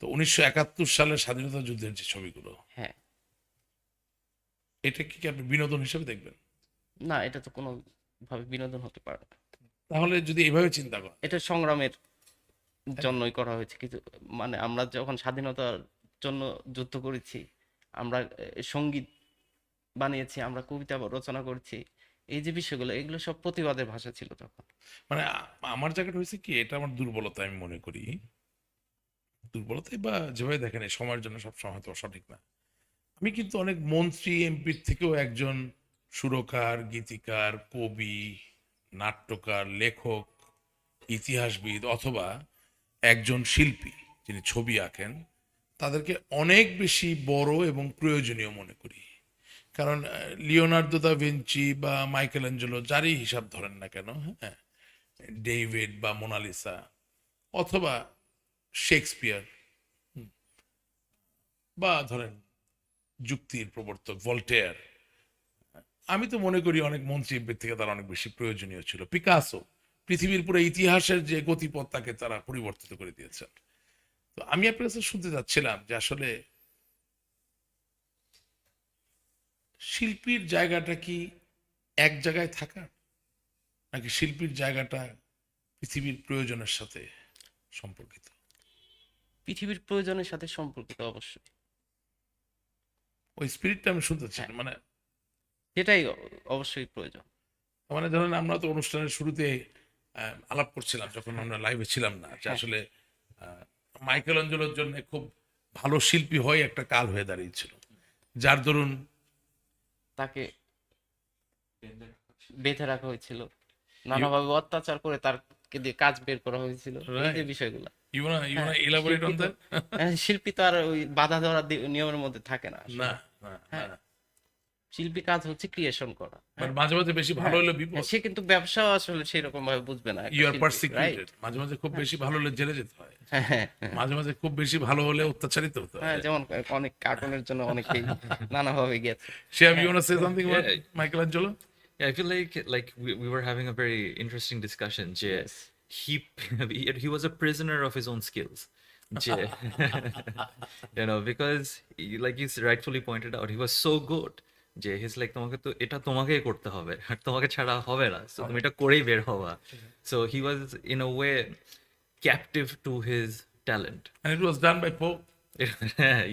তো 1971 সালের স্বাধীনতা যুদ্ধের যে ছবিগুলো, হ্যাঁ। এটা কি আপনি বিনোদন হিসেবে দেখবেন? না, এটা তো কোনো ভাবে বিনোদন হতে পারে না। তাহলে যদি এইভাবে চিন্তা করেন, এটা সংগ্রামের জন্যই করা হয়েছে কিছু, মানে আমরা যখন স্বাধীনতার জন্য যুদ্ধ করেছি, আমরা সঙ্গীত বানিয়েছি, আমরা কবিতা রচনা করেছি, এই যে বিষয়গুলো, এগুলো সব প্রতিবাদের ভাষা ছিল তখন। মানে আমার জায়গাটা হয়েছে কি, এটা আমার দুর্বলতা আমি মনে করি, দুর্বলতাই বা যেভাবে দেখেন এই সময়ের জন্য সব সময় হয়তো সঠিক না। আমি কিন্তু অনেক মন্ত্রী এমপির থেকেও একজন সুরকার, গীতিকার, কবি, নাট্যকার, লেখক, ইতিহাসবিদ অথবা একজন শিল্পী যিনি ছবি আঁকেন, তাদেরকে অনেক বেশি বড় এবং প্রয়োজনীয় মনে করি। কারণ লিওনার্দো দা ভিঞ্চি বা মাইকেল অ্যাঞ্জেলো, যারই হিসাব ধরেন না কেন, হ্যাঁ, ডেভিড বা মোনালিসা, অথবা শেক্সপিয়ার, বা ধরেন যুক্তির প্রবর্তক ভলটেয়ার, আমি তো মনে করি অনেক মন্ত্রী এমপির থেকে তারা অনেক বেশি প্রয়োজনীয় ছিল। পিকাসো, পৃথিবীর পুরো ইতিহাসের যে গতিপথ তাকে তারা পরিবর্তিত করে দিয়েছেন। তো আমি আপনার কাছে শুনতে চাচ্ছিলাম যে আসলে শিল্পীর জায়গাটা কি এক জায়গায় থাকা, নাকি শিল্পীর জায়গাটা পৃথিবীর প্রয়োজনের সাথে সম্পর্কিত? পৃথিবীর প্রয়োজনের সাথে সম্পর্কিত অবশ্যই। ওই স্পিরিটটা আমি শুনতে চাই, হ্যাঁ, মানে সেটাই অবশ্যই প্রয়োজন। মানে ধরেন আমরা তো অনুষ্ঠানের শুরুতে আলাপ করছিলাম যখন আমরা লাইভে ছিলাম না, যে হ্যাঁ, আসলে আহ, মাইকেল অ্যাঞ্জেলোর জন্য খুব ভালো শিল্পী হয় একটা কাল হয়ে দাঁড়িয়েছিল, যার দরুন তাকে বেঁধে রাখা হয়েছিল, নানাভাবে অত্যাচার করে তারকে দিয়ে কাজ বের করা হয়েছিল, এই যে রাইট, বিষয়গুলো। ইউ হ্যাঁ, না এলাবোরেট শিল্পী অন তো দ্যাট? শিল্পী তো আর ওই বাধা দেওয়ার নিয়মের মধ্যে থাকে না না, আসলে। না, হ্যাঁ, না, শিল্পী কাজ হচ্ছে ক্রিয়েশন করা। বাট হ্যাঁ, মাঝে মাঝে বেশি ভালো হ্যাঁ, হলে হ্যাঁ, বিপদ। সে কিন্তু ব্যবসাও আসলে সেরকম ভাবে বুঝবে না একটা ইউ আর শিল্পী, রাইট? পারসিকিউটেড, মাঝে মাঝে খুব বেশি ভালো হলে জেলে যেতে হয়, হ্যাঁ, হ্যাঁ, হ্যাঁ, মাঝে মাঝে খুব বেশি ভালো হলে অত্যাচারিত হতে হ্যাঁ, হয়। যেমন অনেক কার্টুনের জন্য অনেকেই নানাভাবে গেছে। Sham, you হ্যাঁ, want to say something about Yeah, Michelangelo? yeah, I feel like we were having a very interesting discussion. যে yes, he was a prisoner of his own skills. যে you know, because like you rightfully pointed out, he was so good. যে he's like তোমাকে তো এটা তোমাকেই করতে হবে, আর তোমাকে ছাড়া হবে না, so তুমি এটা করেই বের হওয়া। So he was in a way captive to his talent. And it was done by Pope,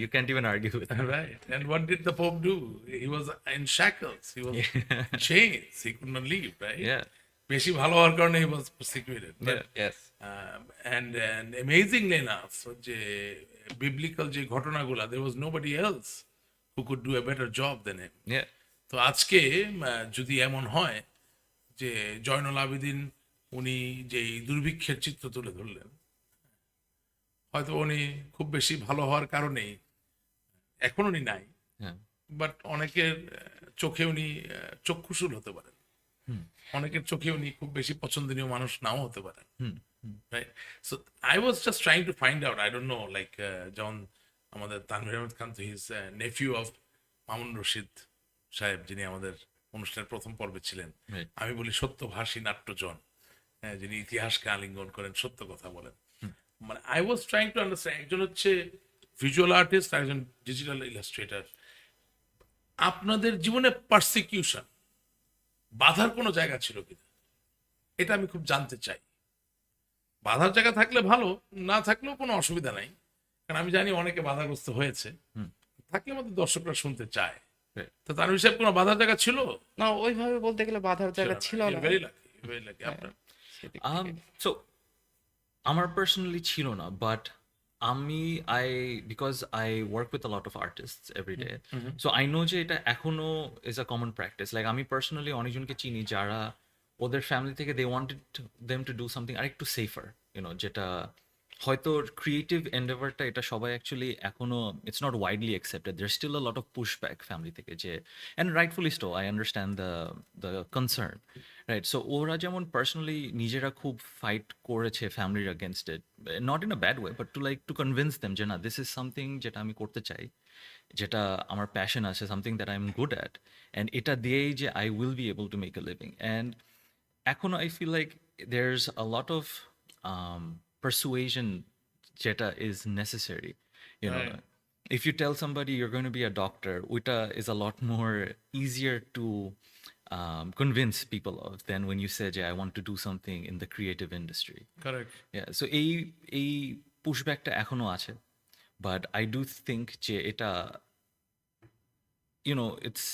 You can't even argue with that. right? And what did the Pope do? He was in shackles, he was in chains, he could not leave, right? Yeah, বেশি ভালো হওয়ার কারণে he was persecuted. But, yeah, yes, and amazingly enough, যে biblical যে ঘটনাগুলা, there was nobody else who could do a better job than him. yeah, তো আজকে যদি এমন হয় যে জয়নুল আবেদিন উনি যে এই দুর্ভিক্ষের চিত্র তুলে ধরলেন, হয়তো উনি খুব বেশি ভালো হওয়ার কারণেই এখন উনি নাই, yeah. বাট অনেকের চোখে উনি চক্ষুশূল হতে পারেন, অনেকের চোখে উনি খুব বেশি পছন্দনীয় মানুষ নাও হতে পারেন, right? So I was just trying to find out, I don't know, like যেমন আমাদের তানভীর আহমেদ খান তো his nephew of Mamun Rashid Saheb, যিনি আমাদের অনুষ্ঠানের প্রথম পর্বে ছিলেন। Right. আমি বলি সত্যভাষী নাট্যজন, হ্যাঁ, যিনি ইতিহাসকে আলিঙ্গন করেন, সত্য কথা বলেন। মানে I was trying to understand, একজন হচ্ছে ভিজুয়াল আর্টিস্ট, একজন ডিজিটাল ইলাস্ট্রেটর। আপনাদের জীবনে পারসিকিউশন, বাধার কোনো জায়গা ছিল কিনা, এটা আমি খুব জানতে চাই। বাধার জায়গা থাকলে ভালো, না থাকলেও কোনো অসুবিধা নাই, কারণ আমি জানি অনেকে বাধাগ্রস্ত হয়েছে। হুম। থাকলে আমাদের দর্শকরা শুনতে চায়। Right. তো তানভীর সাহেব কোনো বাধার জায়গা ছিল? না, ওইভাবে বলতে গেলে বাধার জায়গা ছিল না। Very lucky, very lucky. হ্যাঁ, আপনার সেদিক Um, থেকে। so আমার personally ছিল না, but because I work with a lot of artists every day, so I know যে এটা এখনো is a common practice. Like আমি personally অনেকজনকে চিনি যারা ওদের ফ্যামিলি থেকে they wanted them to do something আরেকটু safer, যেটা হয়তো ক্রিয়েটিভ এন্ডেভারটা এটা সবাই অ্যাকচুয়ালি এখনো it's not widely accepted, there's still a lot of pushback family থেকে, যে অ্যান্ড রাইটফুলি স্টো, I understand the concern, right? So ওরা যেমন পার্সোনালি নিজেরা খুব ফাইট করেছে ফ্যামিলির against it, not in a bad way, but to convince them যে না, দিস ইজ সামথিং যেটা আমি করতে চাই, যেটা আমার প্যাশন আছে, something that I am good at, and এটা দিয়েই যে I will be able to make a living. And এখনো I feel like there's a lot of persuasion যেটা is necessary. Right. If you tell somebody you're going to be a doctor, ওইটা is a lot more easier to convince people of than when you say, I want to do something in the creative industry. Correct. Yeah, so এই পুশব্যাকটা এখনো আছে, but I do think যে এটা it's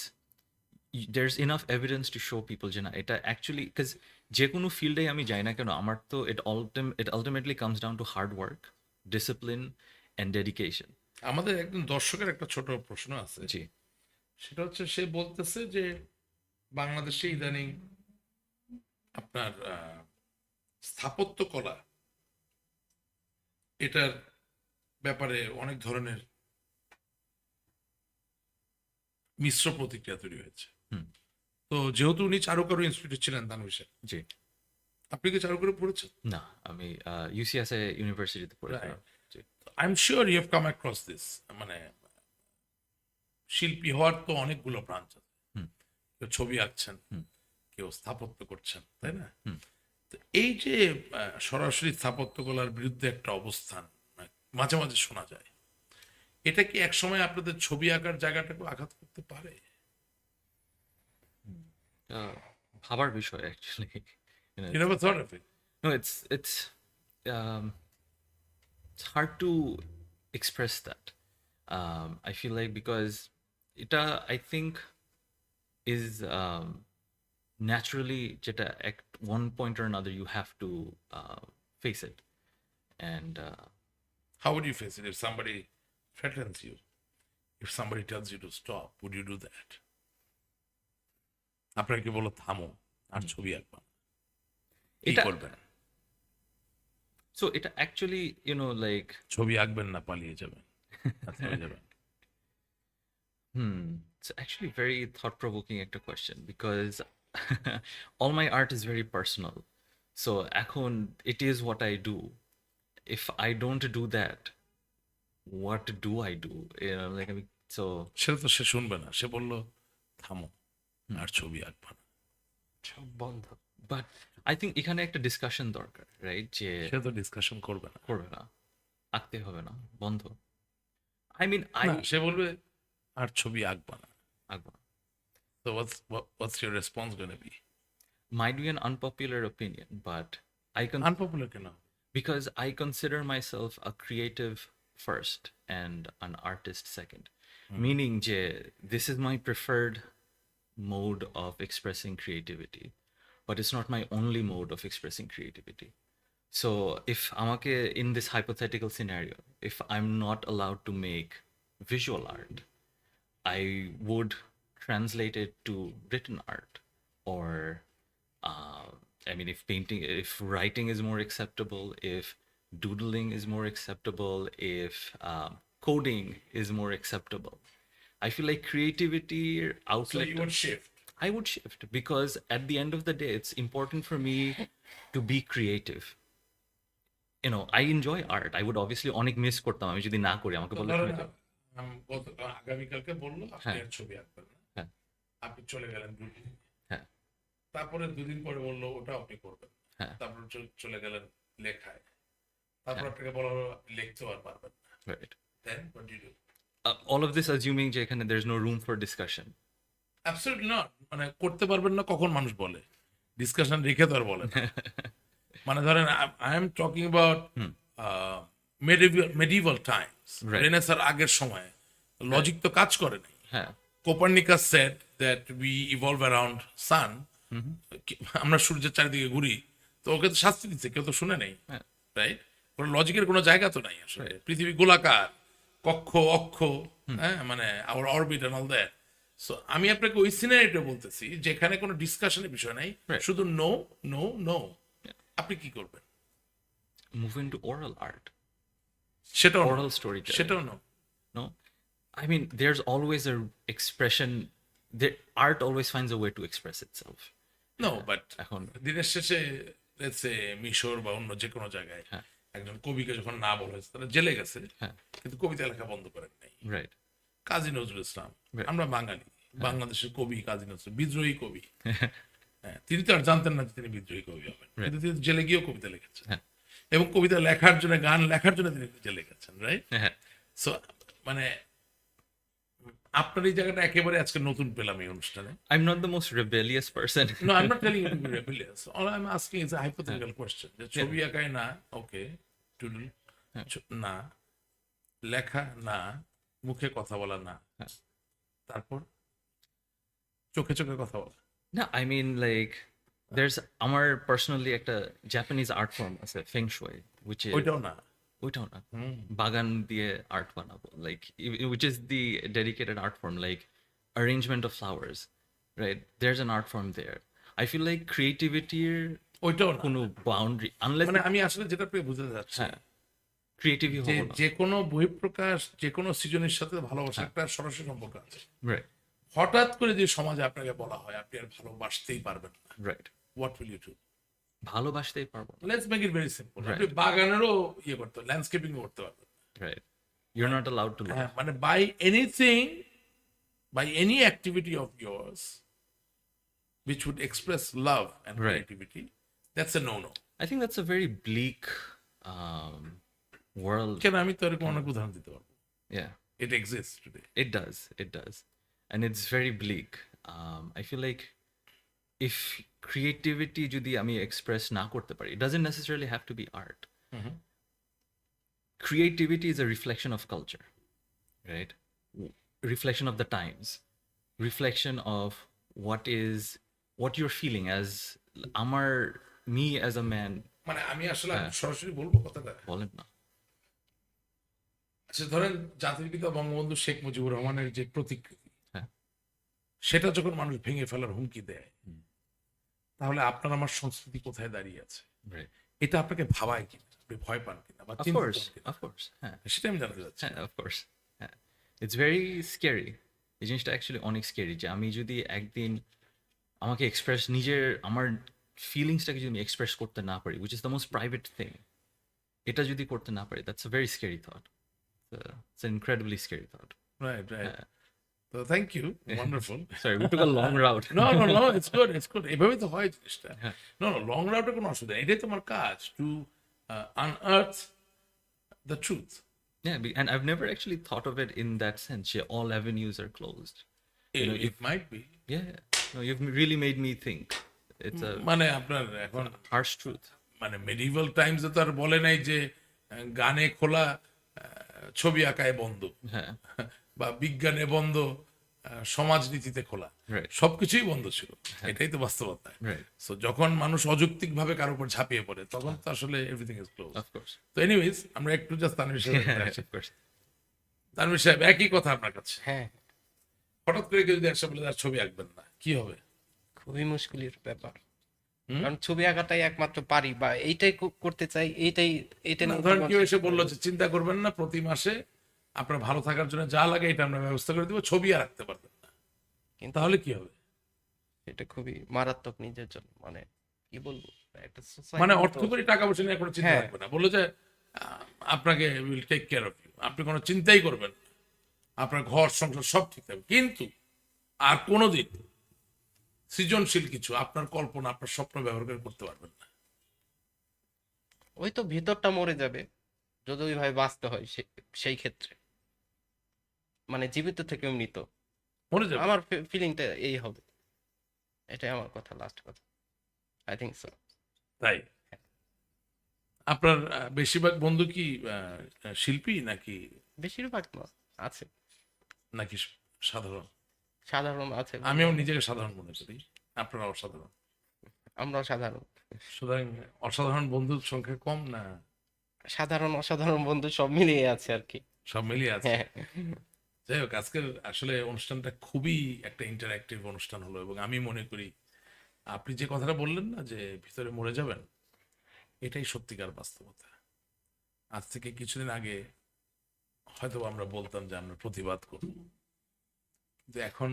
there's enough evidence to show people যে না, এটা actually, because যে কোনো ফিল্ডে আমি যাই না কেন, আমার তো it ultimately comes down to hard work, discipline and dedication. আমাদের একজন দর্শকের একটা ছোট প্রশ্ন আছে, জি। সেটা হচ্ছে সে বলতেছে যে বাংলাদেশে ইদানিং আপনার স্থাপত্য কলা এটার ব্যাপারে অনেক ধরনের মিশ্র প্রতিক্রিয়া তৈরি হয়েছে। হুম। তো যেহেতু উনি চারুকারু ইনস্টিটিউট ছিলেন তানভীর সাহেব, জি। আপনি কি চারুকারু পড়েছেন? না, আমি ইউসিএসএ ইউনিভার্সিটিতে পড়েছিলাম। জি। I am sure you have come across this. মানে শিল্পী হওয়ার তো অনেকগুলো ব্রাঞ্চ আছে। হুম। কেউ ছবি আঁকছেন, হুম। কেউ স্থাপত্য করছেন, তাই না? হুম। তো এই যে সরাসরি স্থাপত্যকলার বিরুদ্ধে একটা অবস্থান মাঝে মাঝে শোনা যায়, এটা কি একসময় আপনাদের ছবি আঁকার জায়গাটাকে আঘাত করতে পারে? ভাবার বিষয় actually. You never thought of it? No, um, it's hard to express that. I feel like because এটা I think is naturally যেটা at one point or another you have to face it, and How would you face it if somebody threatens you? If somebody tells you to stop, would you do that? আপনাকে বলো থামো আর ছবি আঁকবা, কি এটা করবেন? so এটা actually like ছবি আঁকবেন না পালিয়ে যাবেন, না থেমে যাবেন? it's actually very thought-provoking একটা question, because all my art is very personal. So এখন it is what I do. If I don't do that, what do I do? Like I mean, so সেটা তো সে শুনবে না, সে বললো থামো আর ছবি আঁকবা না, বন্ধ। But I think এখানে একটা ডিসকাশন দরকার, রাইট? যে সে তো ডিসকাশন করবে না। করবে না, আঁকতে হবে না, বন্ধ। I mean, না, সে বলবে আর ছবি আঁকবা না। আঁকবো না। So what's your response going to be? Might be an unpopular opinion, but Unpopular কেন? because I consider myself a creative first and an artist second. Meaning যে this is my preferred mode of expressing creativity, but it's not my only mode of expressing creativity. So if আমাকে in this hypothetical scenario, if I'm not allowed to make visual art, I would translate it to written art, or I mean, if writing is more acceptable, if doodling is more acceptable, if coding is more acceptable, I feel like creativity So outlet. you would shift. I would shift, because at the end of the day, it's important for me to be creative. I enjoy art. I would obviously অনেক miss করতাম আমি যদি না করি, আমাকে বললে তুমি তো- আগামীকালকে বললো আপনি হ্যাঁ। আর ছবি আঁকবেন না, হ্যাঁ। আপনি চলে গেলেন দুদিন, হ্যাঁ। তারপরে দুদিন পরে বললো ওটা আপনি করবেন না। হ্যাঁ তারপর চলে গেলেন লেখায়, তারপর হ্যাঁ আপনাকে বলা হলো আপনি লিখতেও আর পারবেন না, right then what do you do? all of this assuming যে এখানে there's no room for discussion. Absolutely not. মানে করতে পারবেন না কখন মানুষ বলে, ডিসকাশন রেখে তো আর বলে না। মানে ধরেন I am talking about medieval times, Right. রেনেসার আগের সময়ে লজিক তো কাজ করে নাই। হ্যাঁ Copernicus said that we evolve around sun, আমরা সূর্যের চারিদিকে ঘুরি, তো ওকে তো শাস্তি দিচ্ছে, কেউ তো শুনে নেই, হ্যাঁ রাইট? কোনো লজিকের কোনো জায়গা তো নাই আসলে। পৃথিবী গোলাকার, কক্ষ অক্ষ, হ্যাঁ, মানে our orbit and all that. So আমি আপনাকে ওই সিনারিটা বলতেছি যেখানে কোনো ডিসকাশনের বিষয় নাই, Right. শুধু নো নো নো, আপনি কি করবেন? move into oral art, সেটাও oral storytelling. সেটাও no. No, I mean there's always a expression. Art always finds a way to express itself. No, but এখন দিনের শেষে let's say মিশর বা অন্য যে কোনো জায়গায় হ্যাঁ একজন কবিকে যখন না বলা হয়েছে, তারা জেলে গেছে, হ্যাঁ কিন্তু কবিতা লেখা বন্ধ করেন নাই। right. কাজী নজরুল ইসলাম, Right. আমরা বাঙালি, বাংলাদেশের কবি কাজী নজরুল, বিদ্রোহী কবি। হ্যাঁ, তিনি তো আর জানতেন না যে তিনি বিদ্রোহী কবি হবেন, কিন্তু তিনি জেলে গিয়েও কবিতা লিখেছেন, হ্যাঁ এবং কবিতা লেখার জন্য, গান লেখার জন্য তিনি জেলে গেছেন, রাইট? হ্যাঁ সো মানে আপনার এই জায়গাটা একেবারে আজকে নতুন পেলাম এই অনুষ্ঠানে। I'm not the most rebellious person. No, I'm not telling you to be rebellious. All I'm asking is a hypothetical question. যে ছবি আঁকায় না, ওকে, টুডল না, লেখা না, মুখে কথা বলা না, হ্যাঁ। তারপর চোখে চোখে কথা বলা। No, I mean like there's আমার personally একটা Japanese art form আছে feng shui, which is ওইটাও না। ওইটাও না বাগান দিয়ে আর্ট বানাবো, like which is the dedicated art form, like arrangement of flowers, right? There's an art form there. I feel like creativity ওইটাও না। কোনো boundary unless মানে আমি আসলে যেটা পেয়ে বুঝতে যাচ্ছি, হ্যাঁ creative যে হবো না, যে কোনো বহিঃপ্রকাশ, যে কোনো সৃজনের সাথে ভালোবাসা একটা সরাসরি সম্পর্ক আছে। right হঠাৎ করে যে সমাজে আপনাকে বলা হয় আপনি আর ভালোবাসতেই পারবেন না, right what will you do? ভালোবাসতেই পারবো না, let's make it very simple. Right. আপনি বাগানেরও ইয়ে করতে, ল্যান্ডস্কেপিং করতে পারবেন, right? You're not allowed to love. হ্যাঁ, মানে by anything, by any activity of yours which would express love and Right. creativity, that's a no-no. I think that's a very bleak world. কেন, আমি তো এরকম অনেক উদাহরণ দিতে পারবো। Yeah, It exists today. it does, and it's very bleak. I feel like if creativity যদি আমি express না করতে পারি, it doesn't necessarily have to be art. Creativity is a reflection of culture, right? Reflection of the times, reflection of what you're feeling as me as a man. মানে আমি আসলে সরাসরি বলবো কথাটা। বলেন না। আচ্ছা, ধরেন জাতির পিতা বঙ্গবন্ধু শেখ মুজিবুর রহমানের যে প্রতিকৃতি, হ্যাঁ। সেটা যখন মানুষ ভেঙে ফেলার হুমকি দেয়, তাহলে আপনার আমার সংস্কৃতি কোথায় দাঁড়িয়ে আছে? Right. এটা আপনাকে ভাবায় কিনা, আপনি ভয় পান কিনা বা Of চিন্তিত course, হন কিনা? of course. হ্যাঁ সেটা আমি জানতে চাচ্ছি। হ্যাঁ, of course. হ্যাঁ, it's very scary. এই জিনিসটা অ্যাকচুয়ালি অনেক স্ক্যারি, যে আমি যদি একদিন আমাকে এক্সপ্রেস আমার ফিলিংসটাকে যদি আমি এক্সপ্রেস করতে না পারি, which is the most private thing, এটা যদি করতে না পারি, that's a very scary thought. It's an incredibly scary thought. Right, right. So thank you. Wonderful. Sorry, we took a long route. No, it's good, it's good. এভাবেই তো হয় জিনিসটা। No, long রাউটে কোনো অসুবিধা নেই। এটাই তোমার কাজ, to unearth the truth. Yeah, and I've never actually thought of it in that sense. Yeah, all avenues are closed. It might be. Yeah, no, you've really made me think. It's a মানে আপনার এখন harsh truth. মানে medieval টাইমসে তো আর বলে নাই যে গানে খোলা, ছবি আঁকায় বন্ধ, হ্যাঁ বা বিজ্ঞানে বন্ধ, সমাজনীতিতে খোলা, Right. সবকিছুই বন্ধ ছিল। এটাই তো বাস্তবতা। Right. সো যখন মানুষ অযৌক্তিক ভাবে কারোর উপর ঝাঁপিয়ে পড়ে, তখন তো আসলে everything is close. of course. তো এনিওয়েজ, আমরা একটু জাস্ট তানভীর সাহেব Of course. তানভীর সাহেব, একই কথা আপনার কাছে। হ্যাঁ, হঠাৎ করে কেউ যদি একসাথে বলে তার ছবি আঁকবেন না, কি হবে? খুবই মুশকিলের ব্যাপার। কারণ ছবি আঁকাটাই একমাত্র পারি, বা এইটাই করতে চাই, এটা না, নিয়ে ধরেন জীবন কেউ শেষ এসে করে বললো দেব। যে চিন্তা করবেন না, প্রতি মাসে আপনার ভালো থাকার জন্য যা লাগে এটা আমরা ব্যবস্থা করে দিব, ছবি আর রাখতে পারবেন না, কিন্তু তাহলে কি হবে? এটা খুবই মারাত্মক নিজের জন্য, মানে কি বলবো, একটা মানে society অর্থ তো- করে টাকা পয়সা নিয়ে কোনো চিন্তা হ্যাঁ। রাখবে না, বললো যে আপনাকে will take care of you, আপনি কোনো চিন্তাই করবেন না, আপনার ঘর সংসার সব ঠিক থাকবে, কিন্তু আর কোনোদিন সৃজনশীল কিছু আপনার কল্পনা, আপনার স্বপ্ন ব্যবহার করে করতে পারবেন না। ওই তো ভিতরটা মরে যাবে যদি ওইভাবে বাঁচতে হয় সেই ক্ষেত্রে, মানে জীবিত থেকে মৃত। মরে যাবে। আমার ফিলিংটা এই হবে, এটাই আমার কথা, লাস্ট কথা। I think so. তাই আপনার বেশিরভাগ বন্ধু কি শিল্পী নাকি বেশিরভাগ না, আছে, নাকি সাধারণ? সাধারণ আছে বন্ধু আমিও আমার। নিজেকে সাধারণ মনে করি, আপনারা অসাধারণ। আমরাও সাধারণ। সুতরাং অসাধারণ বন্ধুর সংখ্যা কম না? সাধারণ অসাধারণ বন্ধু সব মিলিয়ে আছে আর কি। সব মিলিয়ে আছে। হ্যাঁ। যাই হোক, আজকের আসলে অনুষ্ঠানটা খুবই একটা ইন্টারঅ্যাক্টিভ অনুষ্ঠান হলো, এবং আমি মনে করি আপনি যে কথাটা বললেন না যে ভিতরে মরে যাবেন, এটাই সত্যিকার বাস্তবতা। আজ থেকে কিছুদিন আগে হয়তো আমরা বলতাম যে আমরা প্রতিবাদ করব, কিন্তু এখন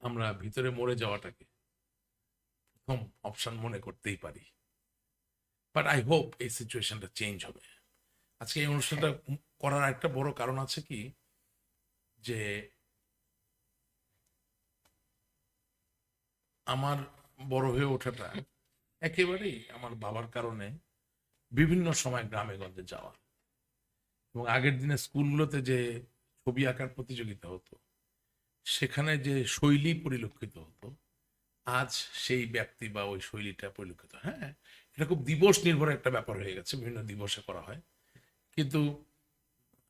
আমরা ভিতরে মরে যাওয়াটাকে প্রথম অপশন মনে করতেই পারি। বাট আই হোপ এই সিচুয়েশনটা চেঞ্জ হবে। আজকে এই অনুষ্ঠানটা করার একটা বড় কারণ আছে কি, যে আমার বড় হয়ে ওঠাটা একেবারেই আমার বাবার কারণে বিভিন্ন সময় গ্রামে গঞ্জে যাওয়া, এবং আগের দিনে স্কুলগুলোতে যে ছবি আঁকার প্রতিযোগিতা হতো, সেখানে যে শৈলী পরিলক্ষিত হতো, আজ সেই ব্যক্তি বা ওই শৈলীটা পরিলক্ষিত। হ্যাঁ, এটা খুব দিবস নির্ভর একটা ব্যাপার হয়ে গেছে, বিভিন্ন দিবসে করা হয়। কিন্তু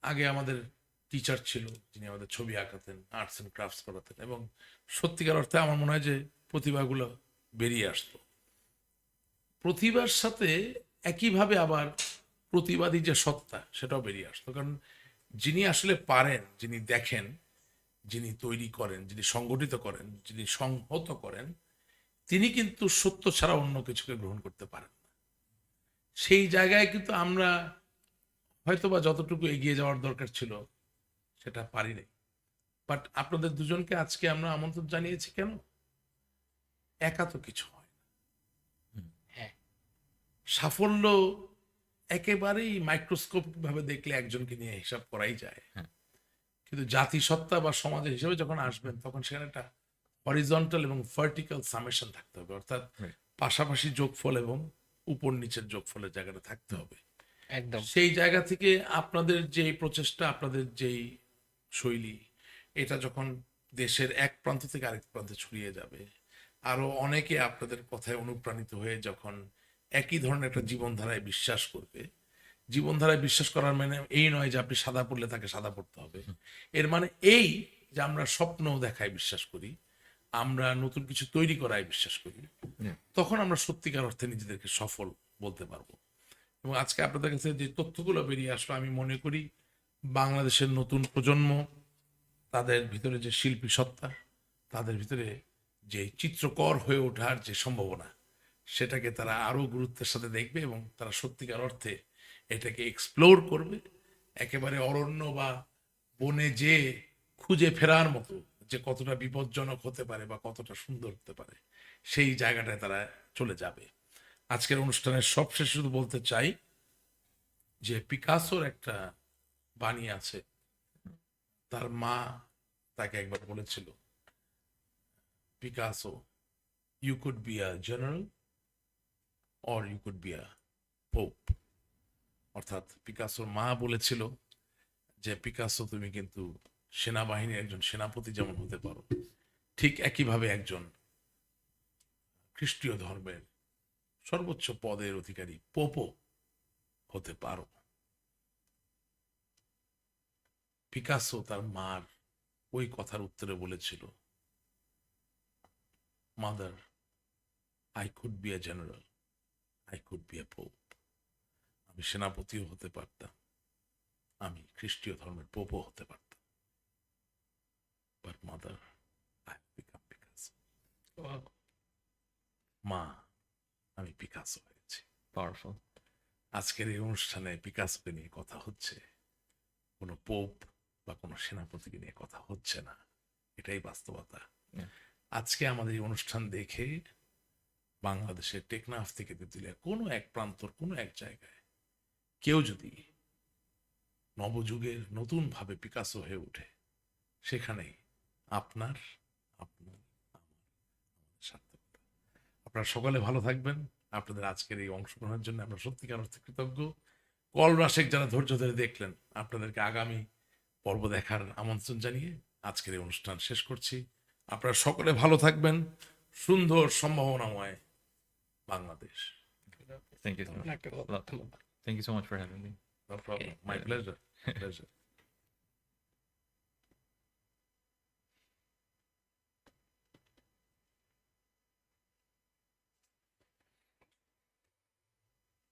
আগে আমাদের টিচার ছিল যিনি আমাদের ছবি আঁকাতেন, আর্টস অ্যান্ড ক্রাফটস করাতেন, এবং সত্যিকার অর্থে আমার মনে হয় যে প্রতিভাগুলো বেরিয়ে আসতো। প্রতিভার সাথে একইভাবে আবার প্রতিবাদী যে সত্তা, সেটাও বেরিয়ে আসতো। কারণ যিনি আসলে পারেন, যিনি দেখেন, যিনি তৈরি করেন, যিনি সংগঠিত করেন, যিনি সংহত করেন, তিনি কিন্তু সত্য ছাড়া অন্য কিছুকে গ্রহণ করতে পারেন না। সেই জায়গায় কিন্তু আমরা হয়তোবা যতটুকু এগিয়ে যাওয়ার দরকার ছিল সেটা পারি নাই। বাট আপনাদের দুজনকে আজকে আমরা আমন্ত্রণ জানিয়েছি কেন? একা তো কিছু হয় না। হ্যাঁ। সাফল্য একেবারেই মাইক্রোস্কোপিক ভাবে দেখলে একজনকে নিয়ে হিসাব করাই যায়, কিন্তু জাতিসত্তা বা সমাজের হিসেবে যখন আসবেন, তখন সেখানে একটা হরিজন্টাল এবং ভার্টিক্যাল সামেশন থাকতে হবে, অর্থাৎ Right. পাশাপাশি যোগফল এবং উপর নিচের যোগফলের জায়গাটা থাকতে হবে। একদম। সেই জায়গা থেকে আপনাদের যে প্রচেষ্টা, আপনাদের যেই শৈলী, এটা যখন দেশের এক প্রান্ত থেকে আরেক প্রান্তে ছড়িয়ে যাবে, আরো অনেকে আপনাদের কথায় অনুপ্রাণিত হয়ে যখন একই ধরনের একটা জীবনধারায় বিশ্বাস করবে, জীবনধারায় বিশ্বাস করার মানে এই নয় যে আপনি সাদা পড়লে তাকে সাদা পড়তে হবে, এর মানে এই যে আমরা স্বপ্ন দেখায় বিশ্বাস করি, আমরা নতুন কিছু তৈরি করায় বিশ্বাস করি, Yeah. তখন আমরা সত্যিকার অর্থে নিজেদেরকে সফল বলতে পারবো। এবং আজকে আপনাদের কাছে যে তথ্যগুলো বেরিয়ে আসলো, আমি মনে করি বাংলাদেশের নতুন প্রজন্ম, তাদের ভিতরে যে শিল্পী সত্তা, তাদের ভিতরে যে চিত্রকর হয়ে ওঠার যে সম্ভাবনা, সেটাকে তারা আরো গুরুত্বের সাথে দেখবে, এবং তারা সত্যিকার অর্থে এটাকে এক্সপ্লোর করবে। একেবারে অরণ্য বা বনে যে খুঁজে ফেরার মতো যে কতটা বিপজ্জনক হতে পারে বা কতটা সুন্দর হতে পারে, সেই জায়গাটায় তারা চলে যাবে। আজকের অনুষ্ঠানের সবশেষে শুধু বলতে চাই যে পিকাসোর একটা বাণী আছে। তার মা তাকে একবার বলেছিল, Picasso, you could be a general or you could be a pope. অর্থাৎ পিকাসোর মা বলেছিল যে পিকাসো, তুমি কিন্তু সেনাবাহিনীর একজন সেনাপতি যেমন হতে পারো, ঠিক একইভাবে একজন খ্রিস্টীয় ধর্মের সর্বোচ্চ পদের অধিকারী পোপও হতে পারো। পিকাসো তার মার ওই কথার উত্তরে বলেছিল, mother, I could be a general, I could be a pope. আমি সেনাপতিও হতে পারতাম, আমি খ্রিস্টীয় ধর্মের পোপও হতে পারতাম, but mother, I become Picasso. মা, আমি পিকাসো হয়েছি। Powerful. আজকের এই অনুষ্ঠানে পিকাসোকে নিয়ে কথা হচ্ছে, কোনো পোপ বা কোনো সেনাপতিকে নিয়ে কথা হচ্ছে না। এটাই বাস্তবতা। Yeah. আজকে আমাদের এই অনুষ্ঠান দেখে বাংলাদেশের টেকনাফ থেকে তেঁতুলিয়া কোনো এক প্রান্তর, কোনো এক জায়গায় কেউ যদি নবযুগের নতুন ভাবে পিকাসো হয়ে ওঠে, সেখানেই আপনার, আপনার, আমার সার্থকতা। আপনারা সকলে ভালো থাকবেন, আপনাদের আজকের এই অংশগ্রহণের জন্য আমরা সত্যিকার অর্থে কৃতজ্ঞ। কল রাশেক যারা ধৈর্য ধরে দেখলেন, আপনাদেরকে আগামী পর্ব দেখার আমন্ত্রণ জানিয়ে আজকের এই অনুষ্ঠান শেষ করছি। আপনারা সকলে ভালো থাকবেন। সুন্দর সম্ভাবনাময় Bangladesh. Thank you so much. আপনাকে ধন্যবাদ। Thank you so much for having me. No problem. My pleasure. Pleasure.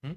Hmm?